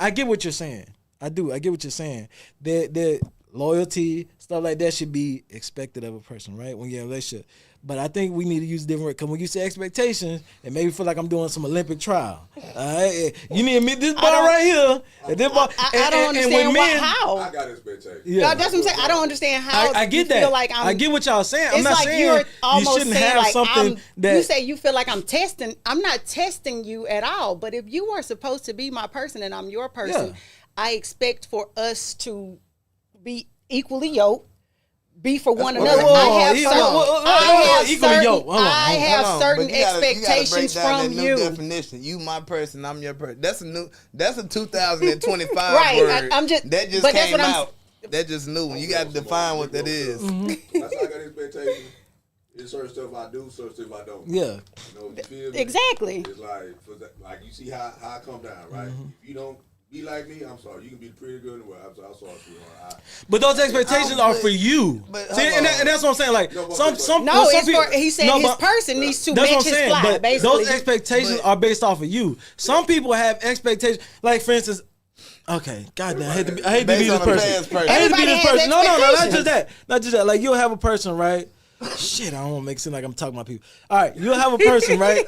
Speaker 2: I get what you're saying. I do. I get what you're saying. That loyalty, stuff like that should be expected of a person, right? When you're in a relationship. But I think we need to use different words. Because when you say expectations, it made me feel like I'm doing some Olympic trial. All right? You need to meet this bar right here. And this bar.
Speaker 9: I don't understand how.
Speaker 5: I got expectations.
Speaker 2: Yeah.
Speaker 9: That's what I'm saying. I don't understand how.
Speaker 2: I get
Speaker 9: you
Speaker 2: that.
Speaker 9: Feel like
Speaker 2: I get what y'all saying. I'm
Speaker 9: it's
Speaker 2: not
Speaker 9: like
Speaker 2: saying
Speaker 9: you're
Speaker 2: you
Speaker 9: almost
Speaker 2: shouldn't
Speaker 9: saying
Speaker 2: have
Speaker 9: like
Speaker 2: something that
Speaker 9: you say you feel like I'm testing. I'm not testing you at all. But if you are supposed to be my person and I'm your person,
Speaker 2: Yeah.
Speaker 9: I expect for us to be equally yoked. Be for one
Speaker 2: Whoa,
Speaker 9: another.
Speaker 2: whoa,
Speaker 9: I have
Speaker 2: whoa,
Speaker 9: certain,
Speaker 2: whoa, whoa,
Speaker 9: I
Speaker 2: whoa,
Speaker 9: have
Speaker 2: equally
Speaker 9: certain,
Speaker 2: yoked. Hold on,
Speaker 9: I
Speaker 2: hold on.
Speaker 9: have
Speaker 3: Hold on,
Speaker 9: certain
Speaker 3: but you gotta break
Speaker 9: expectations
Speaker 3: down that
Speaker 9: from
Speaker 3: new
Speaker 9: you.
Speaker 3: definition. You my person, I'm your person. That's a 2025
Speaker 9: Right,
Speaker 3: word.
Speaker 9: I'm just-
Speaker 3: that just
Speaker 9: but that's
Speaker 3: came
Speaker 9: what I'm-
Speaker 3: out. That just new. You got to define what that is.
Speaker 5: That's how I got expectations. There's certain stuff I do, certain stuff I don't.
Speaker 2: Yeah.
Speaker 5: You know, you feel me?
Speaker 9: Exactly.
Speaker 5: It's like you see how I come down, right? If you don't be like me, I'm sorry. You can be pretty good in the world. I'm sorry, sweetheart.
Speaker 2: But those expectations are for you.
Speaker 3: but
Speaker 2: See,
Speaker 3: hold
Speaker 2: and
Speaker 3: on.
Speaker 2: that's what I'm saying. Like
Speaker 5: No, but-
Speaker 2: some
Speaker 9: No,
Speaker 2: some
Speaker 9: it's
Speaker 2: people,
Speaker 9: for he said
Speaker 2: no,
Speaker 9: his
Speaker 2: but
Speaker 9: person needs to
Speaker 2: that's
Speaker 9: match
Speaker 2: what I'm
Speaker 9: his
Speaker 2: saying.
Speaker 9: fly.
Speaker 2: But
Speaker 9: Basically,
Speaker 2: those expectations are based off of you. Some people have expectations. Like for instance, okay, goddamn, I hate to be
Speaker 3: Based
Speaker 2: this
Speaker 3: on the
Speaker 2: person.
Speaker 3: past person.
Speaker 2: I hate to be
Speaker 9: Everybody
Speaker 2: this
Speaker 9: has
Speaker 2: person. No, not
Speaker 9: expectations.
Speaker 2: just that. Not just that. Like you'll have a person, right? Shit, I don't want to make it seem like I'm talking about people. All right, you'll have a person, right?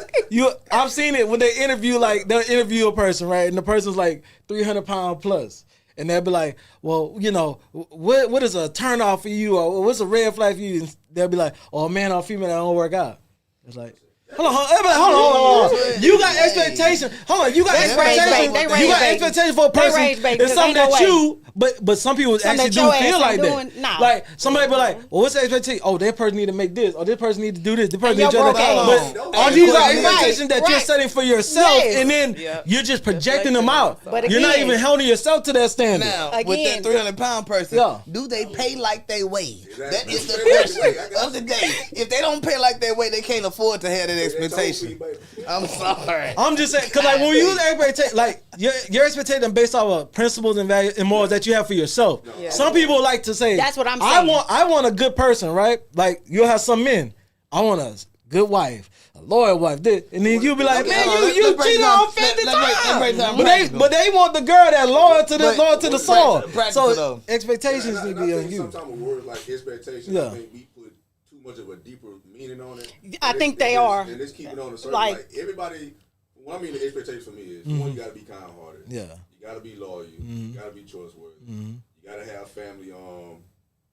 Speaker 2: I've seen it when they interview, like they'll interview a person, right? And the person's like 300 pounds plus. And they'll be like, well, you know, what is a turn off for you? Or what's a red flag for you? And they'll be like, oh, man or female that don't work out. It's like, hold on. You got expectations. Hold on, you got
Speaker 9: They
Speaker 2: expectations.
Speaker 9: rage bait.
Speaker 2: You got expectations for a person.
Speaker 9: rage bait
Speaker 2: It's
Speaker 9: because
Speaker 2: something
Speaker 9: ain't no
Speaker 2: that
Speaker 9: way.
Speaker 2: you, But some people actually do feel like that.
Speaker 9: Nah.
Speaker 2: Like somebody be like, well, what's the expectation? Oh, that person need to make this, or this person need to do this. This person need to do that. But all these are expectations that you're setting for yourself, and then you're just projecting them out. But you're not even holding yourself to that standard.
Speaker 3: Now, with that 300-pound person, do they pay like they weigh? That is the question of the day. If they don't pay like they weigh, they can't afford to have that expectation. I'm sorry.
Speaker 2: I'm just saying, because like when we use expectation, like your expectation based off of principles and values and morals that you have for yourself. Yeah. Some people like to say,
Speaker 9: that's what I'm saying.
Speaker 2: I want a good person, right? Like you'll have some men. I want a good wife, a loyal wife, and then you'll be like, man, you cheated on 50 times. But they want the girl that loyal to the soul. So expectations need to be on you.
Speaker 5: Sometimes words like expectations, I think we put too much of a deeper meaning on it.
Speaker 9: I think they are.
Speaker 5: And let's keep it on a certain like everybody. What I mean, the expectation for me is one, you got to be kind-hearted. Yeah. You got to be loyal. You got to be trustworthy. You got to have family. You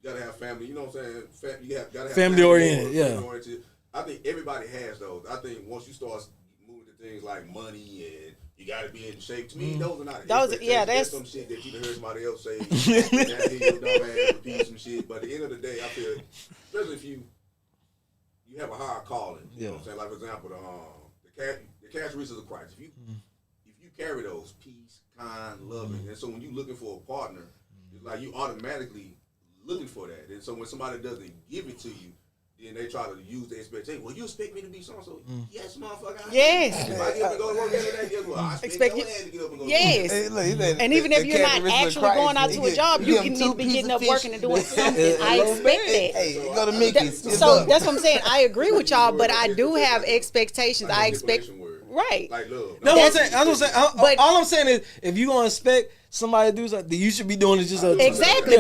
Speaker 5: got to have family. You know what I'm saying? You got to have
Speaker 2: family oriented.
Speaker 5: Family-oriented. I think everybody has those. I think once you start moving to things like money and you got to be in shape. To me, those are not expectations. That's some shit that you heard somebody else say. Repeat some shit. But at the end of the day, I feel, especially if you have a higher calling. You know what I'm saying? Like for example, the characteristics of Christ. If you carry those, peace, kind, loving, and so when you're looking for a partner, it's like you automatically looking for that. And so when somebody doesn't give it to you, then they try to use the expectation. Well, you expect me to be so-and-so? Yes, motherfucker.
Speaker 9: Yes.
Speaker 5: If I get up and go to work every day, guess what? I expect your ass to get up and go to work.
Speaker 9: Yes. And even if you're not actually going out to a job, you can need to be getting up, working, and doing something. I expect that.
Speaker 3: Hey, go to Mickey's.
Speaker 9: So that's what I'm saying. I agree with y'all, but I do have expectations. I expect. Right.
Speaker 5: Like love.
Speaker 2: That's what I'm saying. All I'm saying is, if you gonna expect somebody to do something, you should be doing it just
Speaker 9: exactly.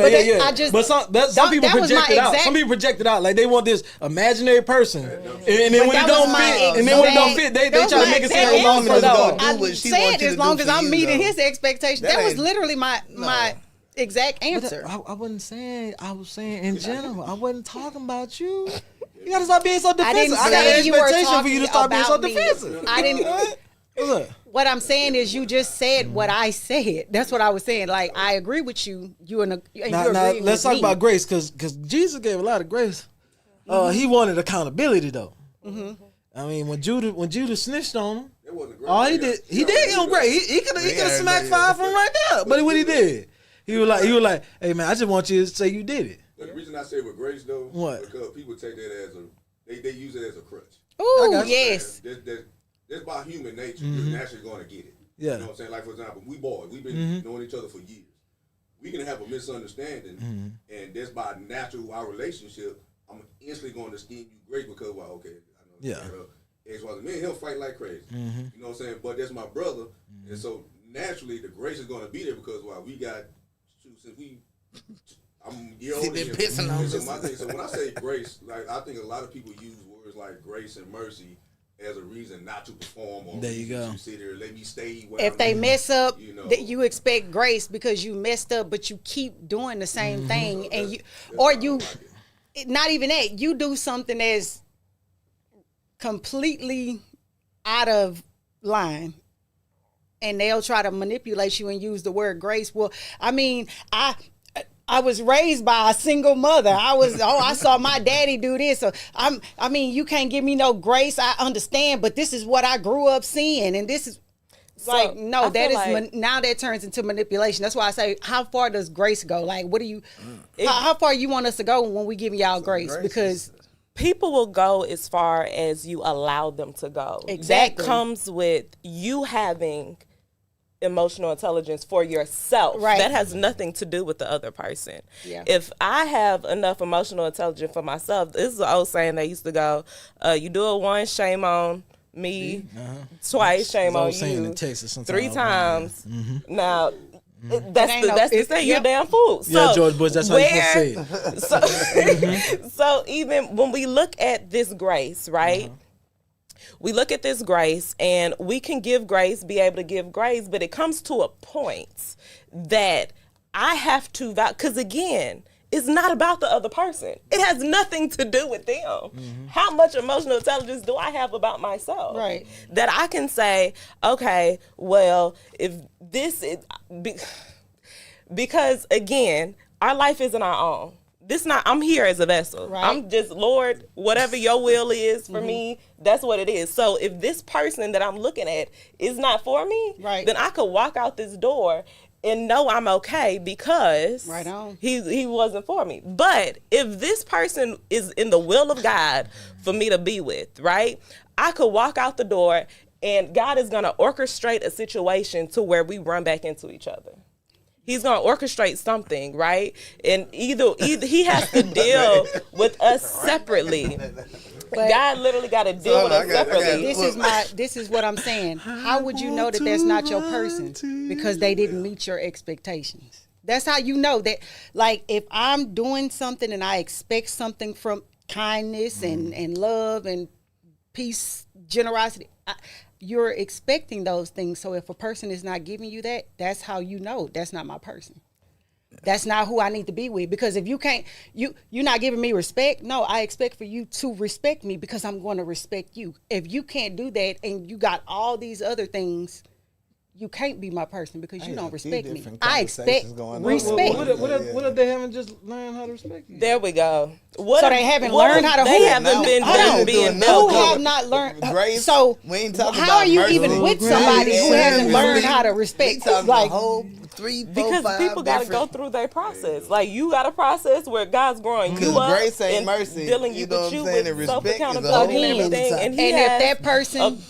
Speaker 2: But some people project it out. Some people project it out like they want this imaginary person, and then when it don't fit, they try to make it seem as long as
Speaker 9: I said as long as I'm meeting his expectations. That was literally my exact answer.
Speaker 2: I wasn't saying. I was saying in general. I wasn't talking about you. You gotta stop being so defensive. I got an expectation for you to stop being so defensive.
Speaker 9: I didn't. What I'm saying is, you just said what I said. That's what I was saying. Like, I agree with you. You and
Speaker 2: now let's talk about grace, because Jesus gave a lot of grace. He wanted accountability though. I mean, when Judas snitched on him, he did give him grace. He could have smacked 5 from right there. But what he did, he was like, hey man, I just want you to say you did it.
Speaker 5: But the reason I say with grace though, because people take that as they use it as a crutch.
Speaker 9: Oh yes.
Speaker 5: That's by human nature. You're naturally going to get it. Yeah. You know what I'm saying? Like for example, we've been knowing each other for years. We can have a misunderstanding, and that's by natural our relationship. I'm instantly going to scheme you grace because I know. Yeah. Me and him fight like crazy. You know what I'm saying? But that's my brother, and so naturally the grace is going to be there because we got since we. I'm year older. So when I say grace, like I think a lot of people use words like grace and mercy as a reason not to perform. Or
Speaker 2: there you go.
Speaker 5: To sit here, let me stay.
Speaker 9: If they mess up, that you expect grace because you messed up, but you keep doing the same thing, and not even that, you do something that's completely out of line. And they'll try to manipulate you and use the word grace. Well, I mean, I was raised by a single mother. I saw my daddy do this. So I mean, you can't give me no grace. I understand, but this is what I grew up seeing, and this is now that turns into manipulation. That's why I say, how far does grace go? Like, what do you? How far you want us to go when we give y'all grace? Because
Speaker 4: people will go as far as you allow them to go.
Speaker 9: Exactly.
Speaker 4: That comes with you having emotional intelligence for yourself.
Speaker 9: Right.
Speaker 4: That has nothing to do with the other person.
Speaker 9: Yeah.
Speaker 4: If I have enough emotional intelligence for myself, this is an old saying that used to go, you do it once, shame on me, twice, shame on you, 3 times. Now, that's the thing. You're a damn fool. So
Speaker 2: George Bush. That's how you supposed to say it.
Speaker 4: So even when we look at this grace, right? We look at this grace, and we can give grace, be able to give grace, but it comes to a point that I have to because again, it's not about the other person. It has nothing to do with them. How much emotional intelligence do I have about myself?
Speaker 9: Right.
Speaker 4: That I can say, okay, well, if this is Because again, our life isn't our own. I'm here as a vessel. Right. I'm just, Lord, whatever your will is for me, that's what it is. So if this person that I'm looking at is not for me, then I could walk out this door and know I'm okay because he wasn't for me. But if this person is in the will of God for me to be with, right, I could walk out the door and God is going to orchestrate a situation to where we run back into each other. He's going to orchestrate something, right? And either he has to deal with us separately. But God literally got to deal with us separately.
Speaker 9: This is what I'm saying. How would you know that that's not your person? Because they didn't meet your expectations. That's how you know that. Like, if I'm doing something and I expect something from kindness and love and peace, generosity, you're expecting those things. So if a person is not giving you that, that's how you know that's not my person. That's not who I need to be with. Because if you can't, you're not giving me respect. No, I expect for you to respect me because I'm going to respect you. If you can't do that and you got all these other things, you can't be my person because you don't respect me. I expect respect.
Speaker 2: What if they haven't just learned how to respect you?
Speaker 4: There we go.
Speaker 9: So they haven't learned how to.
Speaker 4: They haven't been being dealt with.
Speaker 9: Who have not learned? So how are you even with somebody who hasn't learned how to respect?
Speaker 3: Like 3, 4,
Speaker 4: because
Speaker 3: 5
Speaker 4: people got to go through their process. Like you got a process where God's growing you up
Speaker 3: grace ain't
Speaker 4: and
Speaker 3: mercy.
Speaker 4: dealing
Speaker 3: You know
Speaker 4: with you
Speaker 3: what I'm saying?
Speaker 4: with
Speaker 3: And
Speaker 4: self-accountability and everything. And
Speaker 9: if that person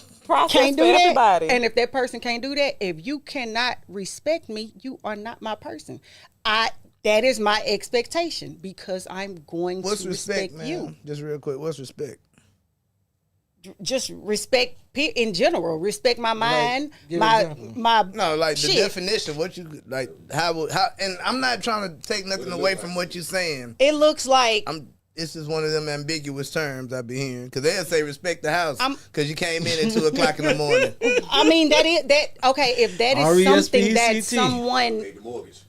Speaker 9: can't do that,
Speaker 4: everybody.
Speaker 9: And if that person can't do that, if you cannot respect me, you are not my person. That is my expectation because I'm going to respect you.
Speaker 3: Just real quick, what's respect?
Speaker 9: Just respect in general. Respect my mind, my
Speaker 3: no, like
Speaker 9: shit.
Speaker 3: The definition. What you like? How? And I'm not trying to take nothing away from what you're saying.
Speaker 9: It looks like
Speaker 3: this is one of them ambiguous terms I be hearing because they'll say respect the house because you came in at 2 o'clock in the morning.
Speaker 9: I mean okay. If that is something that someone,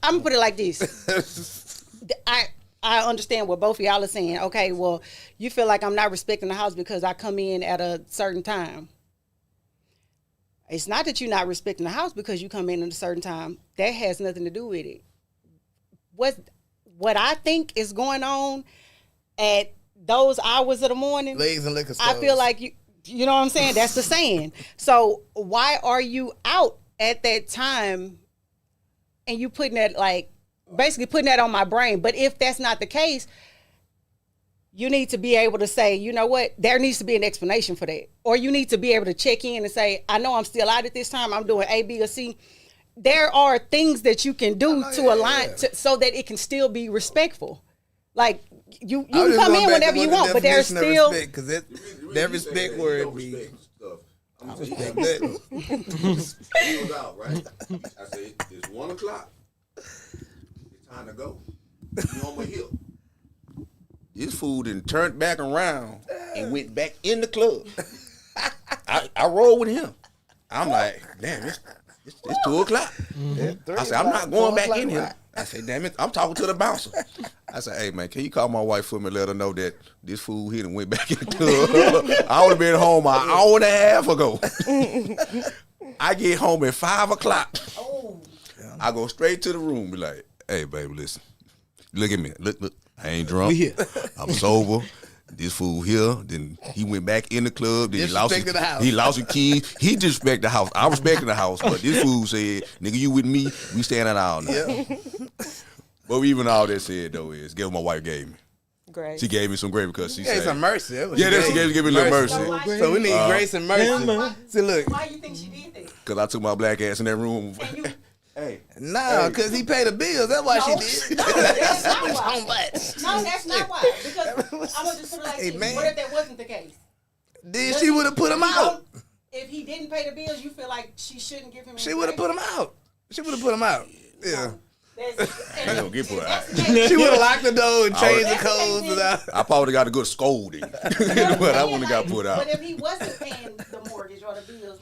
Speaker 9: I'm gonna put it like this. I understand what both of y'all are saying. Okay, well, you feel like I'm not respecting the house because I come in at a certain time. It's not that you're not respecting the house because you come in at a certain time. That has nothing to do with it. What I think is going on at those hours of the morning,
Speaker 3: legs and liquor stores.
Speaker 9: I feel like you know what I'm saying? That's the saying. So why are you out at that time and you putting that basically putting that on my brain? But if that's not the case, you need to be able to say, you know what, there needs to be an explanation for that. Or you need to be able to check in and say, I know I'm still out at this time. I'm doing A, B, or C. There are things that you can do to align so that it can still be respectful. Like you can come in whenever you want, but there's still
Speaker 3: because that respect word be. I respect that.
Speaker 5: It out, right? I say it's 1 o'clock. It's time to go. You on my heel. This fool then turned back around and went back in the club. I rolled with him. I'm like, damn, it's 2 o'clock. I said, I'm not going back in here. I said, damn it, I'm talking to the bouncer. I said, hey, man, can you call my wife for me and let her know that this fool here and went back in the club? I would have been home an hour and a half ago. I get home at 5 o'clock. I go straight to the room, be like, hey, baby, listen. Look at me. Look. I ain't drunk. I'm sober. This fool here, then he went back in the club. Then he lost his keys. He disrespected the house. I respected the house, but this fool said, "Nigga, you with me? We standing out now." Yeah. But even all that said though is, guess what my wife gave me?
Speaker 4: Grace.
Speaker 3: She
Speaker 5: gave me some grace because she said
Speaker 3: some mercy.
Speaker 5: She gave me a little mercy.
Speaker 3: So we need grace and mercy. See, look.
Speaker 7: Why you think she did that?
Speaker 5: Because I took my black ass in that room.
Speaker 3: Hey. Nah, because he paid the bills. That's why she did.
Speaker 7: No, that's not why. No, that's not why. Because I'm going to just put it like this.
Speaker 3: Man.
Speaker 7: What if that wasn't the case?
Speaker 3: Then she would have put him out.
Speaker 7: If he didn't pay the bills, you feel like she shouldn't give him any
Speaker 3: She would have put him out. Yeah.
Speaker 5: I don't get put out.
Speaker 3: She would have locked the door and changed the codes.
Speaker 5: I probably got a good scolding. But I wouldn't have got put out.
Speaker 7: But if he wasn't paying the mortgage or the bills,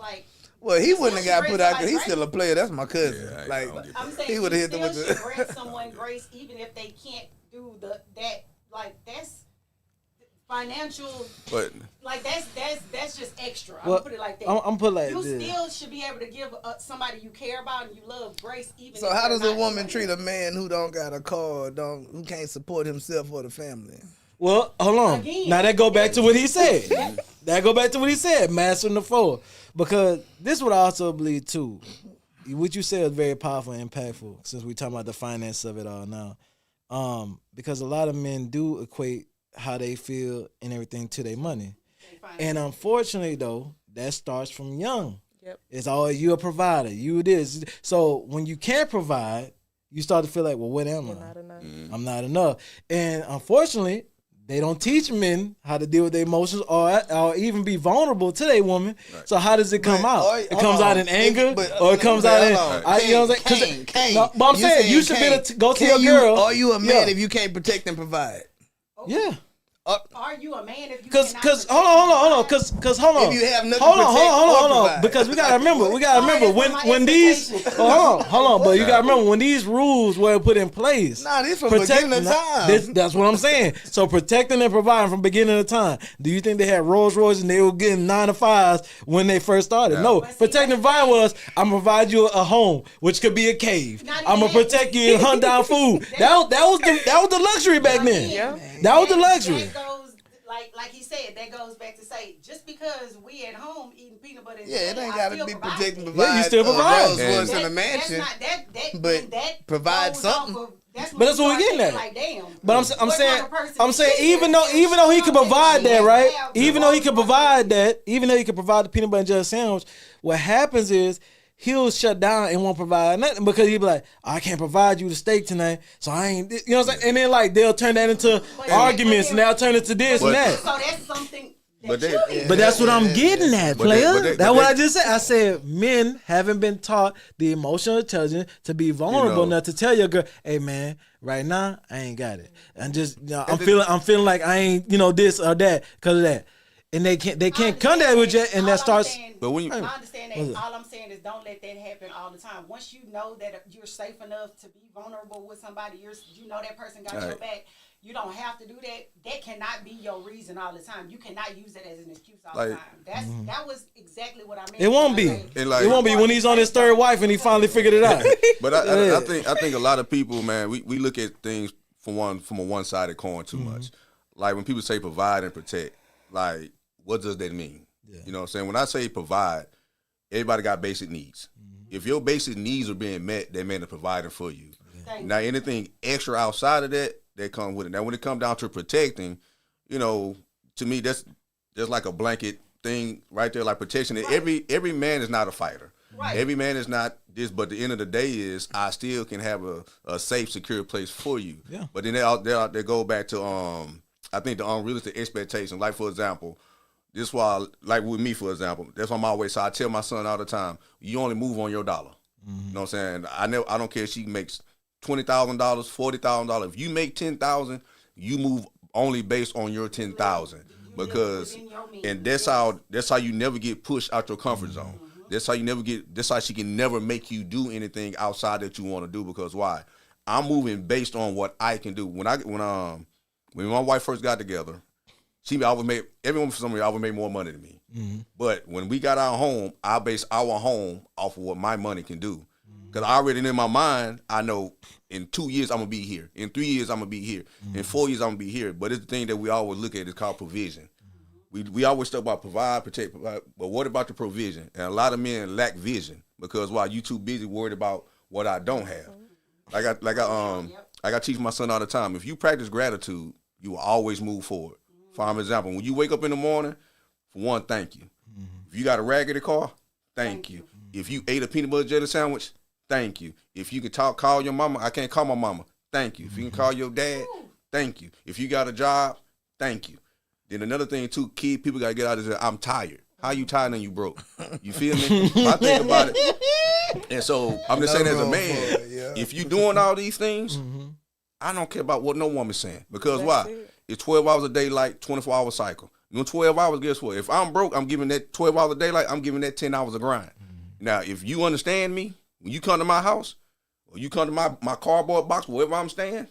Speaker 3: well, he wouldn't have got put out because he's still a player. That's my cousin.
Speaker 7: Yeah, I'm saying he would have hit them with the. Grant someone grace even if they can't do that's
Speaker 9: financial,
Speaker 5: But
Speaker 9: like that's just extra. I'm
Speaker 2: Well,
Speaker 9: gonna put it like that.
Speaker 2: I'm put like
Speaker 9: you
Speaker 2: this.
Speaker 9: still should be able to give somebody you care about and you love grace. Even
Speaker 3: So
Speaker 9: if
Speaker 3: how
Speaker 9: they're
Speaker 3: does a
Speaker 9: not
Speaker 3: woman
Speaker 9: doing
Speaker 3: treat
Speaker 9: it.
Speaker 3: a man who don't got a car, who can't support himself or the family?
Speaker 2: Well, hold on.
Speaker 9: Again,
Speaker 2: Now that go back to what he said. That go back to what he said, mastering the four. Because this would also believe too. What you said is very powerful and impactful since we talking about the finance of it all now. Because a lot of men do equate how they feel and everything to their money. And unfortunately though, that starts from young.
Speaker 4: Yep.
Speaker 2: It's always you a provider, you this. So when you can't provide, you start to feel like, well, what am I?
Speaker 4: Not enough.
Speaker 2: I'm not enough. And unfortunately, they don't teach men how to deal with their emotions or even be vulnerable to their woman. Right. So how does it come out? It comes out in anger, or it comes out in. You know what I'm saying? But I'm saying you should be able to go to your girl.
Speaker 3: Are you a man if you can't protect and provide?
Speaker 2: Yeah.
Speaker 9: Are you a man if you
Speaker 2: Cause hold on, cause hold on.
Speaker 3: If you have nothing
Speaker 2: hold
Speaker 3: to protect
Speaker 2: on,
Speaker 3: or provide.
Speaker 2: because we gotta remember when these hold on, but you gotta remember when these rules were put in place.
Speaker 3: Nah, this from beginning of time.
Speaker 2: That's what I'm saying. So protecting and providing from beginning of time. Do you think they had Rolls Royce and they were getting 9 to 5s when they first started? No, protecting and providing was I'm gonna provide you a home, which could be a cave. I'm gonna protect you and hunt down food. That was the luxury back then.
Speaker 4: Yeah.
Speaker 2: That was the luxury.
Speaker 9: That goes, like he said, that goes back to say, just because we at home eating peanut butter and
Speaker 3: Yeah, it
Speaker 9: jelly,
Speaker 3: ain't
Speaker 9: I
Speaker 3: got to
Speaker 9: still
Speaker 3: be
Speaker 9: provide
Speaker 3: protecting,
Speaker 9: that.
Speaker 3: provide.
Speaker 2: Yeah, you still provide.
Speaker 3: Rolls Royce in a mansion. but provide
Speaker 9: goes
Speaker 3: something.
Speaker 9: off of- that's
Speaker 2: But that's what we're getting at.
Speaker 9: Like, damn.
Speaker 2: But I'm
Speaker 9: What
Speaker 2: saying
Speaker 9: kind of person
Speaker 2: I'm
Speaker 9: is
Speaker 2: saying
Speaker 9: she?
Speaker 2: even though he could provide that, right? Even though he could provide
Speaker 9: that.
Speaker 2: that, even though he could provide the peanut butter and jelly sandwich, what happens is he'll shut down and won't provide nothing because he'll be like, I can't provide you the steak tonight, so I ain't, you know what I'm saying? And then like they'll turn that into arguments and they'll turn it to this and that.
Speaker 9: So that's something.
Speaker 5: But
Speaker 2: But that's what I'm getting at, player. That's what
Speaker 5: I
Speaker 2: I just said. I said men haven't been taught the emotional intelligence to be vulnerable enough to tell your girl, "Hey, man, right now I ain't got it. And just I'm feeling like I ain't this or that because of that." And they can't come there with you, and that starts.
Speaker 5: But when you,
Speaker 9: I understand that. All I'm saying is don't let that happen all the time. Once you know that you're safe enough to be vulnerable with somebody, you know that person got your back. You don't have to do that. That cannot be your reason all the time. You cannot use it as an excuse all the time. That was exactly what I meant.
Speaker 2: It won't be. It won't be when he's on his third wife and he finally figured it out.
Speaker 5: But I think a lot of people, man, we look at things from a one-sided coin too much. Like when people say provide and protect, like what does that mean? Yeah. You know what I'm saying? When I say provide, everybody got basic needs. If your basic needs are being met, that man is providing for you. Now anything extra outside of that comes with it. Now when it comes down to protecting, to me that's like a blanket thing right there, like protection. Right. Every man is not a fighter. Right. Every man is not this, but the end of the day is I still can have a safe, secure place for you. Yeah. But then they go back to I think the unrealistic expectation. Like for example, this why like with me for example, that's on my way. So I tell my son all the time, you only move on your dollar. You know what I'm saying? I don't care if she makes $20,000, $40,000. If you make $10,000, you move only based on your $10,000 because, and that's how you never get pushed out your comfort zone. That's how she can never make you do anything outside that you want to do because why? I'm moving based on what I can do. When my wife first got together, everyone for some reason always made more money than me. But when we got our home, I base our home off of what my money can do. Because I already in my mind, I know in 2 years I'm going to be here. In 3 years I'm going to be here. In 4 years I'm going to be here. But it's the thing that we always look at is called provision. We always talk about provide, protect, provide, but what about the provision? And a lot of men lack vision because why? You too busy worried about what I don't have. I teach my son all the time. If you practice gratitude, you will always move forward. For example, when you wake up in the morning, for one, thank you. If you got a raggedy car, thank you. If you ate a peanut butter jelly sandwich, thank you. If you can call your mama, I can't call my mama, thank you. If you can call your dad, thank you. If you got a job, thank you. Then another thing too, key people gotta get out is that I'm tired. How you tired and you broke? You feel me? I think about it. And so I'm just saying as a man, if you doing all these things, I don't care about what no woman's saying. Because why? It's 12 hours a day, like 24-hour cycle. You know, 12 hours, guess what? If I'm broke, I'm giving that 12 hours a day, like I'm giving that 10 hours of grind. Now, if you understand me, when you come to my house, or you come to my cardboard box, wherever I'm staying,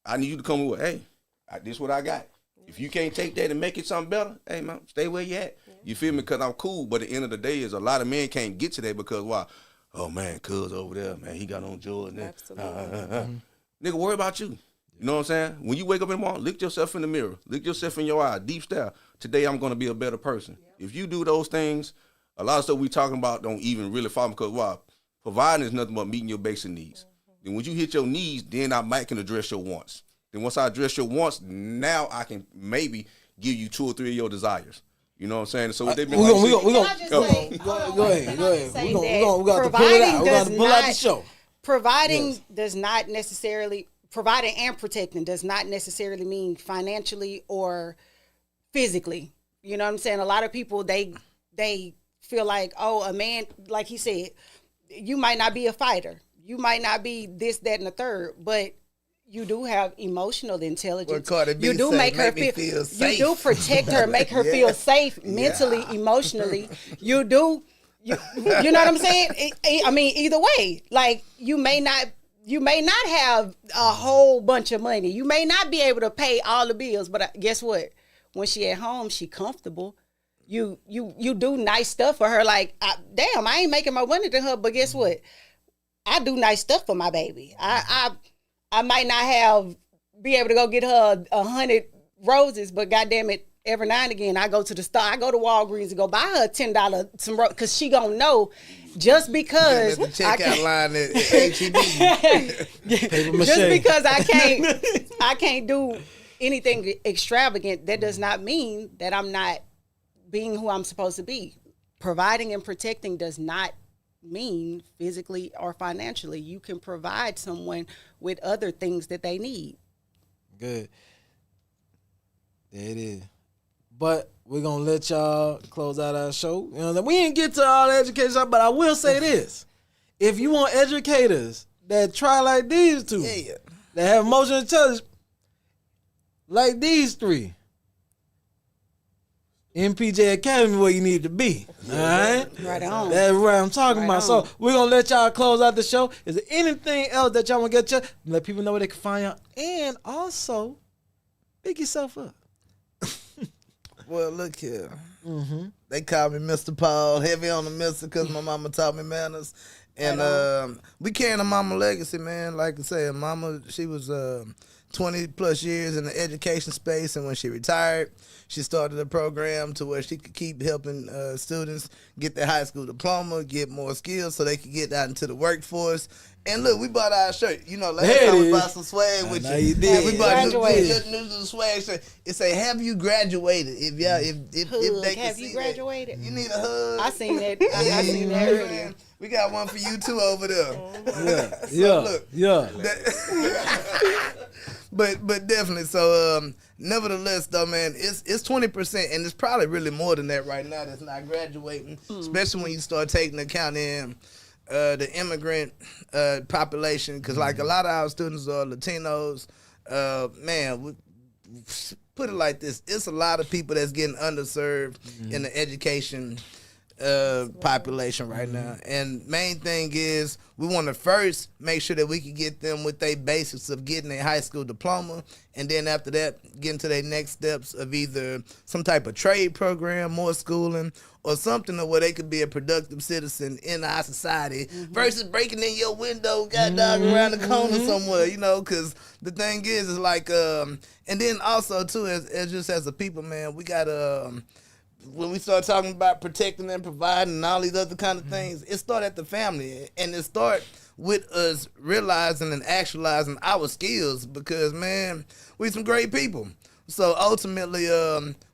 Speaker 5: I need you to come with, hey, this is what I got.
Speaker 10: If you can't take that and make it something better, hey man, stay where you at. You feel me? Because I'm cool. But at the end of the day, is a lot of men can't get to that because why? Oh man, cuz over there, man, he got on Jordan. Absolutely. Nigga, worry about you. You know what I'm saying? When you wake up in the morning, look at yourself in the mirror. Look yourself in your eye. Deep stare. Today I'm going to be a better person. If you do those things, a lot of stuff we talking about don't even really fall because why? Providing is nothing but meeting your basic needs. Then when you hit your needs, then I might can address your wants. Then once I address your wants, now I can maybe give you 2 or 3 of your desires. You know what I'm saying? So they've been
Speaker 2: go ahead. We got to pull it out. We got to pull out the show.
Speaker 9: Providing does not necessarily, providing and protecting does not necessarily mean financially or physically. You know what I'm saying? A lot of people, they feel like, oh, a man, like he said, you might not be a fighter. You might not be this, that, and the third, but you do have emotional intelligence. You do make her feel safe. You do protect her, make her feel safe mentally, emotionally. You do, you know what I'm saying? I mean, either way, like you may not have a whole bunch of money. You may not be able to pay all the bills, but guess what? When she at home, she comfortable. You do nice stuff for her. Like, damn, I ain't making more money than her, but guess what? I do nice stuff for my baby. I might not be able to go get her 100 roses, but goddamn it, every now and again I go to the store, I go to Walgreens and go buy her a $10 some roses, because she gonna know just because
Speaker 3: the checkout line at H-E-B.
Speaker 9: Just because I can't do anything extravagant, that does not mean that I'm not being who I'm supposed to be. Providing and protecting does not mean physically or financially. You can provide someone with other things that they need.
Speaker 2: Good. There it is. But we're going to let y'all close out our show. You know, we didn't get to all the education stuff, but I will say this. If you want educators that try like these two, that have emotional intelligence like these 3, MPJ Academy where you need to be. All right?
Speaker 9: Right on.
Speaker 2: That's what I'm talking about. So we're going to let y'all close out the show. Is there anything else that y'all want to get to? Let people know where they can find y'all. And also, pick yourself up.
Speaker 3: Well, look here. They call me Mr. Paul, heavy on the mister because my mama taught me manners. And we carrying a mama legacy, man. Like I said, mama, she was 20 plus years in the education space, and when she retired, she started a program to where she could keep helping students get their high school diploma, get more skills so they could get out into the workforce. And look, we bought our shirt. You know, last time we bought some swag with you.
Speaker 2: Did.
Speaker 3: We bought new swag shirt. It say, "Have you graduated?" If they can
Speaker 9: have
Speaker 3: see
Speaker 9: you graduated?
Speaker 3: That, you need a hug.
Speaker 9: I seen that. I seen that earlier.
Speaker 3: We got one for you too over there. But definitely. So nevertheless, though, man, it's 20%, and it's probably really more than that right now that's not graduating, especially when you start taking account in the immigrant population, because like a lot of our students are Latinos. Man, put it like this: it's a lot of people that's getting underserved in the education population right now. And main thing is we want to first make sure that we can get them with their basics of getting a high school diploma, and then after that getting to their next steps of either some type of trade program, more schooling, or something where they could be a productive citizen in our society versus breaking in your window, goddamn, around the corner somewhere, you know, because the thing is like, and then also too, as a people, man, we got when we start talking about protecting and providing and all these other kind of things, it starts at the family, and it starts with us realizing and actualizing our skills, because, man, we some great people. So ultimately,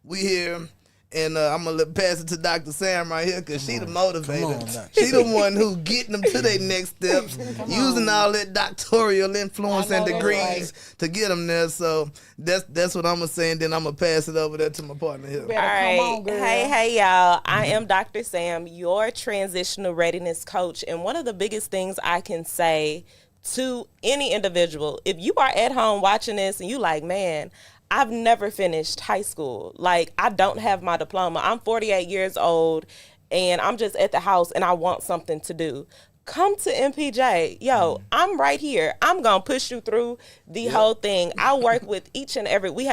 Speaker 3: we here, and I'm going to pass it to Dr. Sam right here, because she the motivator. She the one who getting them to their next steps, using all that doctoral influence and degrees to get them there. So that's what I'm going to say, and then I'm going to pass it over there to my partner here.
Speaker 4: All right. Hey, y'all. I am Dr. Sam, your transitional readiness coach, and one of the biggest things I can say to any individual, if you are at home watching this and you like, man, I've never finished high school. Like, I don't have my diploma. I'm 48 years old, and I'm just at the house, and I want something to do. come to MPJ. Yo, I'm right here. I'm going to push you through the whole thing. I work with each and every, we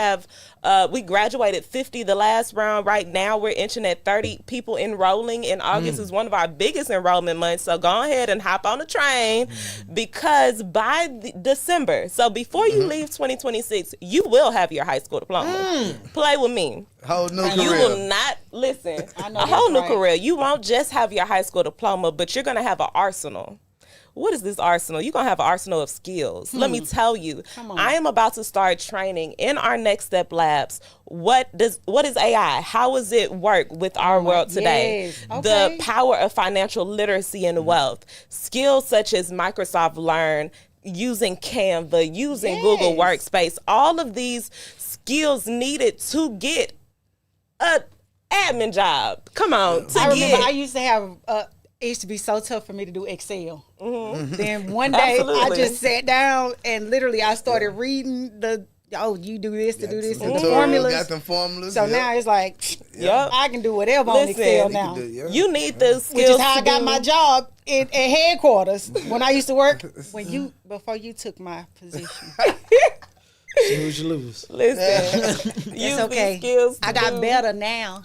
Speaker 4: graduated 50 the last round. Right now we're inching at 30 people enrolling, and August is one of our biggest enrollment months. So go ahead and hop on the train, because by December, so before you leave 2026, you will have your high school diploma. Play with me.
Speaker 3: Whole new career.
Speaker 4: You will not, listen, a whole new career. You won't just have your high school diploma, but you're going to have an arsenal. What is this arsenal? You're going to have an arsenal of skills. Let me tell you, I am about to start training in our Next Step Labs. What is AI? How does it work with our world today?
Speaker 9: Yes. Okay.
Speaker 4: The power of financial literacy and wealth. Skills such as Microsoft Learn, using Canva, using Google Workspace, all of these skills needed to get a admin job. Come on.
Speaker 9: I remember I used to have it used to be so tough for me to do Excel. Then one day I just sat down and literally I started reading you do this to do this and the formulas.
Speaker 3: Got them formulas.
Speaker 9: So now it's like, I can do whatever on Excel now.
Speaker 4: You need the skills.
Speaker 9: Which is how I got my job at headquarters when I used to work. Before you took my position.
Speaker 2: Snooze, you lose.
Speaker 4: Listen,
Speaker 9: it's okay. I got better now.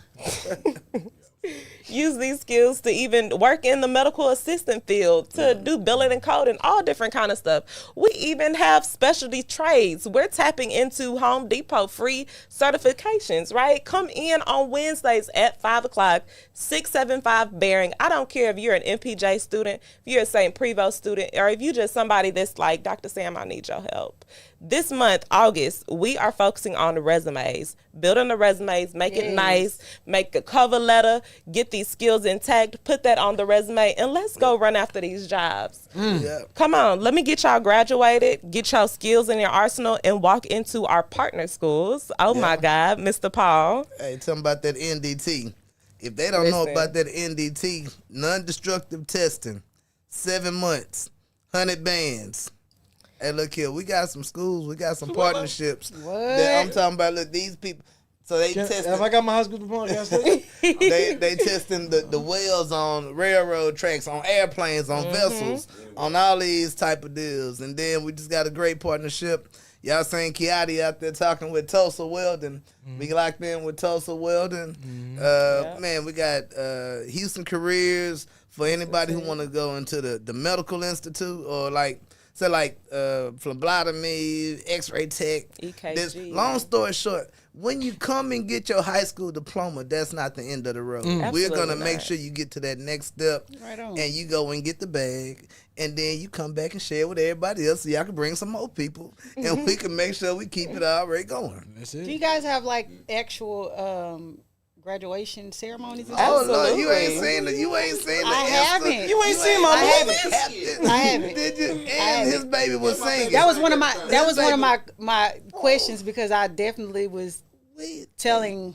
Speaker 4: Use these skills to even work in the medical assistant field, to do billing and coding, all different kind of stuff. We even have specialty trades. We're tapping into Home Depot free certifications, right? Come in on Wednesdays at 5 o'clock, 675 Bearing. I don't care if you're an MPJ student, if you're a St. Prevost student, or if you're just somebody that's like, Dr. Sam, I need your help. This month, August, we are focusing on the resumes, building the resumes, make it nice, make a cover letter, get these skills intact, put that on the resume, and let's go run after these jobs. Come on, let me get y'all graduated, get y'all skills in your arsenal, and walk into our partner schools. Oh my God, Mr. Paul.
Speaker 3: Hey, tell them about that NDT. If they don't know about that NDT, non-destructive testing, 7 months, 100 bands. Hey, look here, we got some schools, we got some partnerships. That I'm talking about. Look, these people. So they testing.
Speaker 2: Have I got my high school diploma?
Speaker 3: they testing the wells on railroad tracks, on airplanes, on vessels, on all these type of deals. And then we just got a great partnership. Y'all seen Kiati out there talking with Tulsa Welding. We locked in with Tulsa Welding. Man, we got Houston Careers for anybody who want to go into the medical institute or phlebotomy, X-ray tech.
Speaker 4: EKG.
Speaker 3: Long story short, when you come and get your high school diploma, that's not the end of the road. We're going to make sure you get to that next step, and you go and get the bag, and then you come back and share with everybody else so y'all can bring some more people, and we can make sure we keep it already going.
Speaker 2: That's it.
Speaker 9: Do you guys have like actual graduation ceremonies?
Speaker 3: Oh no, you ain't seen it. You ain't seen it.
Speaker 9: I haven't.
Speaker 2: You ain't seen my movies?
Speaker 9: I haven't.
Speaker 3: Did you? And his baby was singing.
Speaker 9: That was one of my questions, because I definitely was telling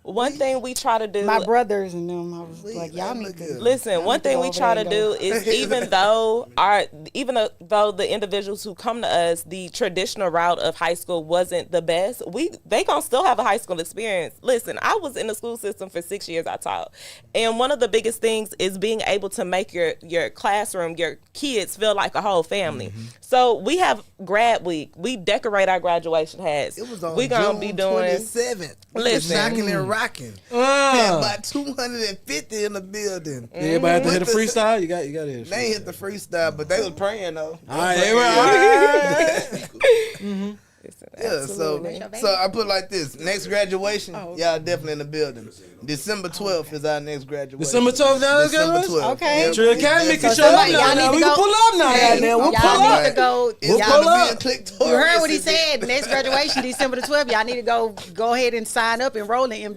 Speaker 4: One thing we try to do,
Speaker 9: my brothers and them, I was like, y'all need to
Speaker 4: listen. One thing we try to do is even though the individuals who come to us, the traditional route of high school wasn't the best, they gonna still have a high school experience. Listen, I was in the school system for 6 years. I taught, and one of the biggest things is being able to make your classroom, your kids feel like a whole family. Mm-hmm. So we have grad week. We decorate our graduation hats.
Speaker 3: It was on
Speaker 4: June
Speaker 3: 27th.
Speaker 4: Listen.
Speaker 3: Knocking and rocking. Had about 250 in the building.
Speaker 2: Everybody had to hit a freestyle. You got to hit a freestyle.
Speaker 3: They ain't hit the freestyle, but they was praying though.
Speaker 2: All right, they were all right.
Speaker 3: Mm-hmm. Yeah, so I put it like this. Next graduation, y'all definitely in the building. December 12th is our next graduation.
Speaker 2: December 12th,
Speaker 3: December 12th.
Speaker 9: Okay.
Speaker 2: Trill Academy can show up now. We can pull up now. We'll pull up.
Speaker 9: We'll pull up.
Speaker 3: You
Speaker 9: heard what he said. Next graduation, December the 12th. Y'all need to go ahead and sign up, enroll in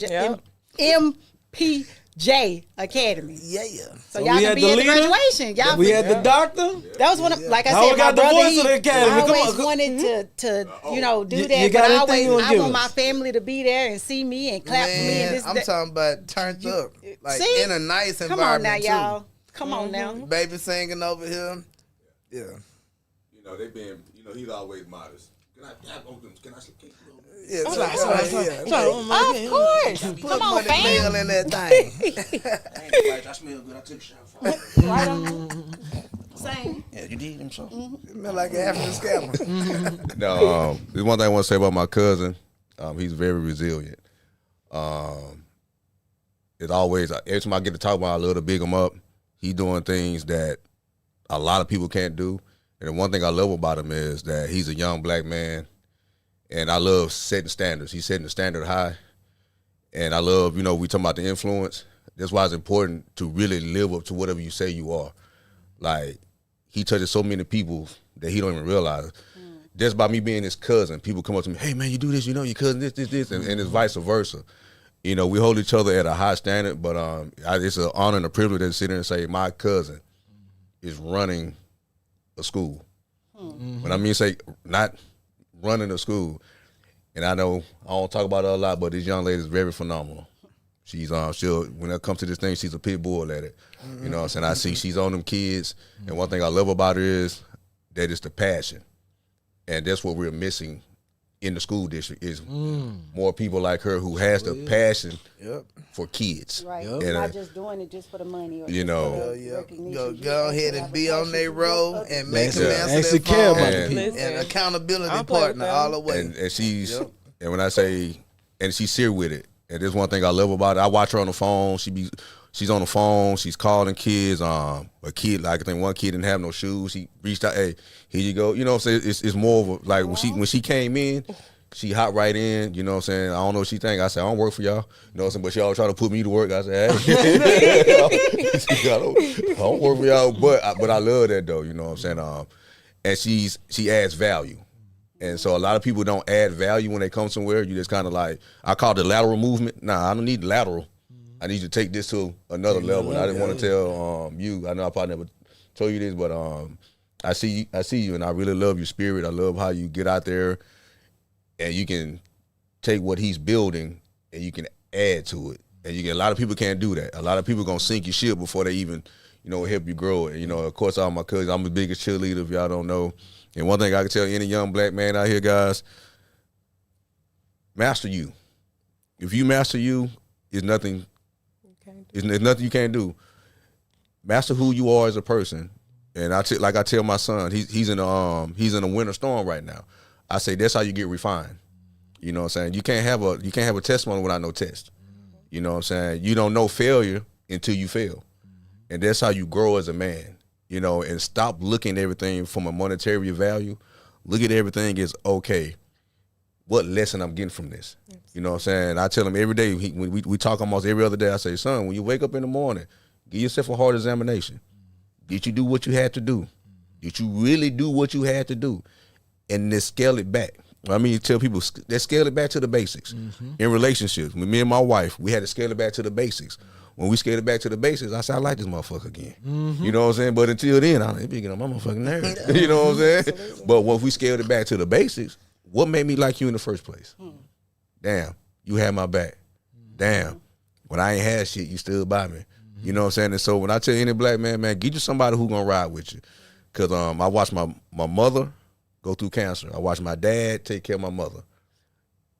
Speaker 9: MPJ Academy.
Speaker 3: Yeah.
Speaker 9: So y'all can be at the graduation.
Speaker 2: We had the doctor.
Speaker 9: That was one of, like I said, my brother, I always wanted to do that. But I want my family to be there and see me and clap for me. And
Speaker 3: I'm talking about turned up, like in a nice environment.
Speaker 9: Come on now, y'all. Come on now.
Speaker 3: Baby singing over here. Yeah.
Speaker 5: They've been. He's always modest. Can I
Speaker 3: Yeah,
Speaker 9: of course. Come on, fam.
Speaker 3: In that thing.
Speaker 10: I smell good. I took a shower.
Speaker 9: Right on.
Speaker 7: Same.
Speaker 10: Yeah, you did him so.
Speaker 3: Smell like an African scammer.
Speaker 5: No, there's one thing I want to say about my cousin. He's very resilient. It's always, every time I get to talk about him, I love to big him up. He's doing things that a lot of people can't do. And the one thing I love about him is that he's a young black man. And I love setting standards. He's setting the standard high. And I love, we talking about the influence. That's why it's important to really live up to whatever you say you are. Like, he touches so many people that he don't even realize. Just by me being his cousin, people come up to me, hey, man, you do this, your cousin, this, and it's vice versa. We hold each other at a high standard, but it's an honor and a privilege to sit there and say, my cousin is running a school. When I mean say, not running a school. And I know I don't talk about her a lot, but this young lady is very phenomenal. She's when it comes to this thing, she's a pit bull at it. You know what I'm saying? I see she's on them kids. And one thing I love about her is that it's the passion. And that's what we're missing in the school district is more people like her who has the passion for kids.
Speaker 9: Right.
Speaker 5: And,
Speaker 9: not just doing it just for the money. Or
Speaker 3: Go ahead and be on their road and make them answer their
Speaker 2: care
Speaker 3: phone
Speaker 2: about the people.
Speaker 3: and accountability partner all the way.
Speaker 5: And she's, and when I say, and she's serious with it. And there's one thing I love about it. I watch her on the phone. She's on the phone. She's calling kids. A kid, like I think one kid didn't have no shoes. He reached out, hey, here you go. You know what I'm saying? It's more of a, like when she came in, she hopped right in. You know what I'm saying? I don't know what she think. I said, I don't work for y'all. You know what I'm saying? But she always try to put me to work. I said, hey, I don't work for y'all. But I love that though. You know what I'm saying? And she adds value. And so a lot of people don't add value when they come somewhere. You just kind of like, I call it the lateral movement. Nah, I don't need the lateral. I need to take this to another level. And I didn't want to tell you. I know I probably never told you this, but I see you, and I really love your spirit. I love how you get out there, and you can take what he's building, and you can add to it. And a lot of people can't do that. A lot of people gonna sink your ship before they even, help you grow it. Of course, all my cousins. I'm the biggest cheerleader. If y'all don't know. And one thing I can tell any young black man out here, guys, master you. If you master you, there's nothing you can't do. Master who you are as a person. And I tell my son, he's in a winter storm right now. I say that's how you get refined. You know what I'm saying? You can't have a testimony without no test. You know what I'm saying? You don't know failure until you fail. And that's how you grow as a man. And stop looking at everything from a monetary value. Look at everything as, okay, what lesson I'm getting from this? You know what I'm saying? I tell him every day, when we talk almost every other day, I say, son, when you wake up in the morning, give yourself a hard examination. Did you do what you had to do? Did you really do what you had to do? And then scale it back. Tell people, let's scale it back to the basics. In relationships, with me and my wife, we had to scale it back to the basics. When we scaled it back to the basics, I said, I like this motherfucker again. You know what I'm saying? But until then, it be getting on my motherfucking nerves. You know what I'm saying?
Speaker 4: Absolutely.
Speaker 5: But when we scaled it back to the basics, what made me like you in the first place? Damn, you had my back. Damn, when I ain't had shit, you stood by me. You know what I'm saying? And so when I tell any black man, get you somebody who gonna ride with you. Because I watched my mother go through cancer. I watched my dad take care of my mother.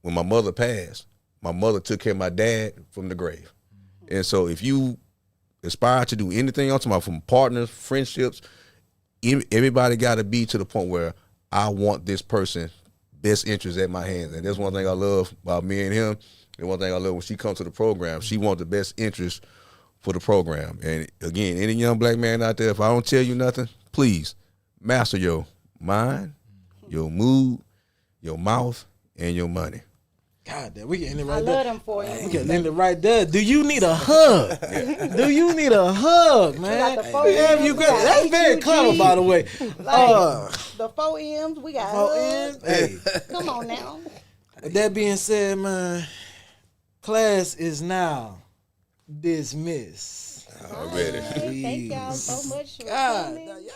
Speaker 5: When my mother passed, my mother took care of my dad from the grave. And so if you aspire to do anything else, from partners, friendships, everybody got to be to the point where I want this person's best interest at my hands. And that's one thing I love about me and him. And one thing I love when she comes to the program, she wants the best interest for the program. And again, any young black man out there, if I don't tell you nothing, please master your mind, your mood, your mouth, and your money.
Speaker 2: God damn, we getting it right
Speaker 9: I
Speaker 2: there.
Speaker 9: love them for you.
Speaker 2: We getting it right there. Do you need a hug? Do you need a hug, man?
Speaker 9: got the 4
Speaker 2: Damn, you
Speaker 9: M's,
Speaker 2: got, that's very
Speaker 9: HUG.
Speaker 2: clever, by the way.
Speaker 9: The 4 M's, we got
Speaker 2: 4
Speaker 9: hugs.
Speaker 2: M's. Hey,
Speaker 9: Come on now.
Speaker 2: with that being said, man, class is now dismissed.
Speaker 5: I'm ready.
Speaker 9: Thank y'all so much for
Speaker 2: God,
Speaker 9: coming.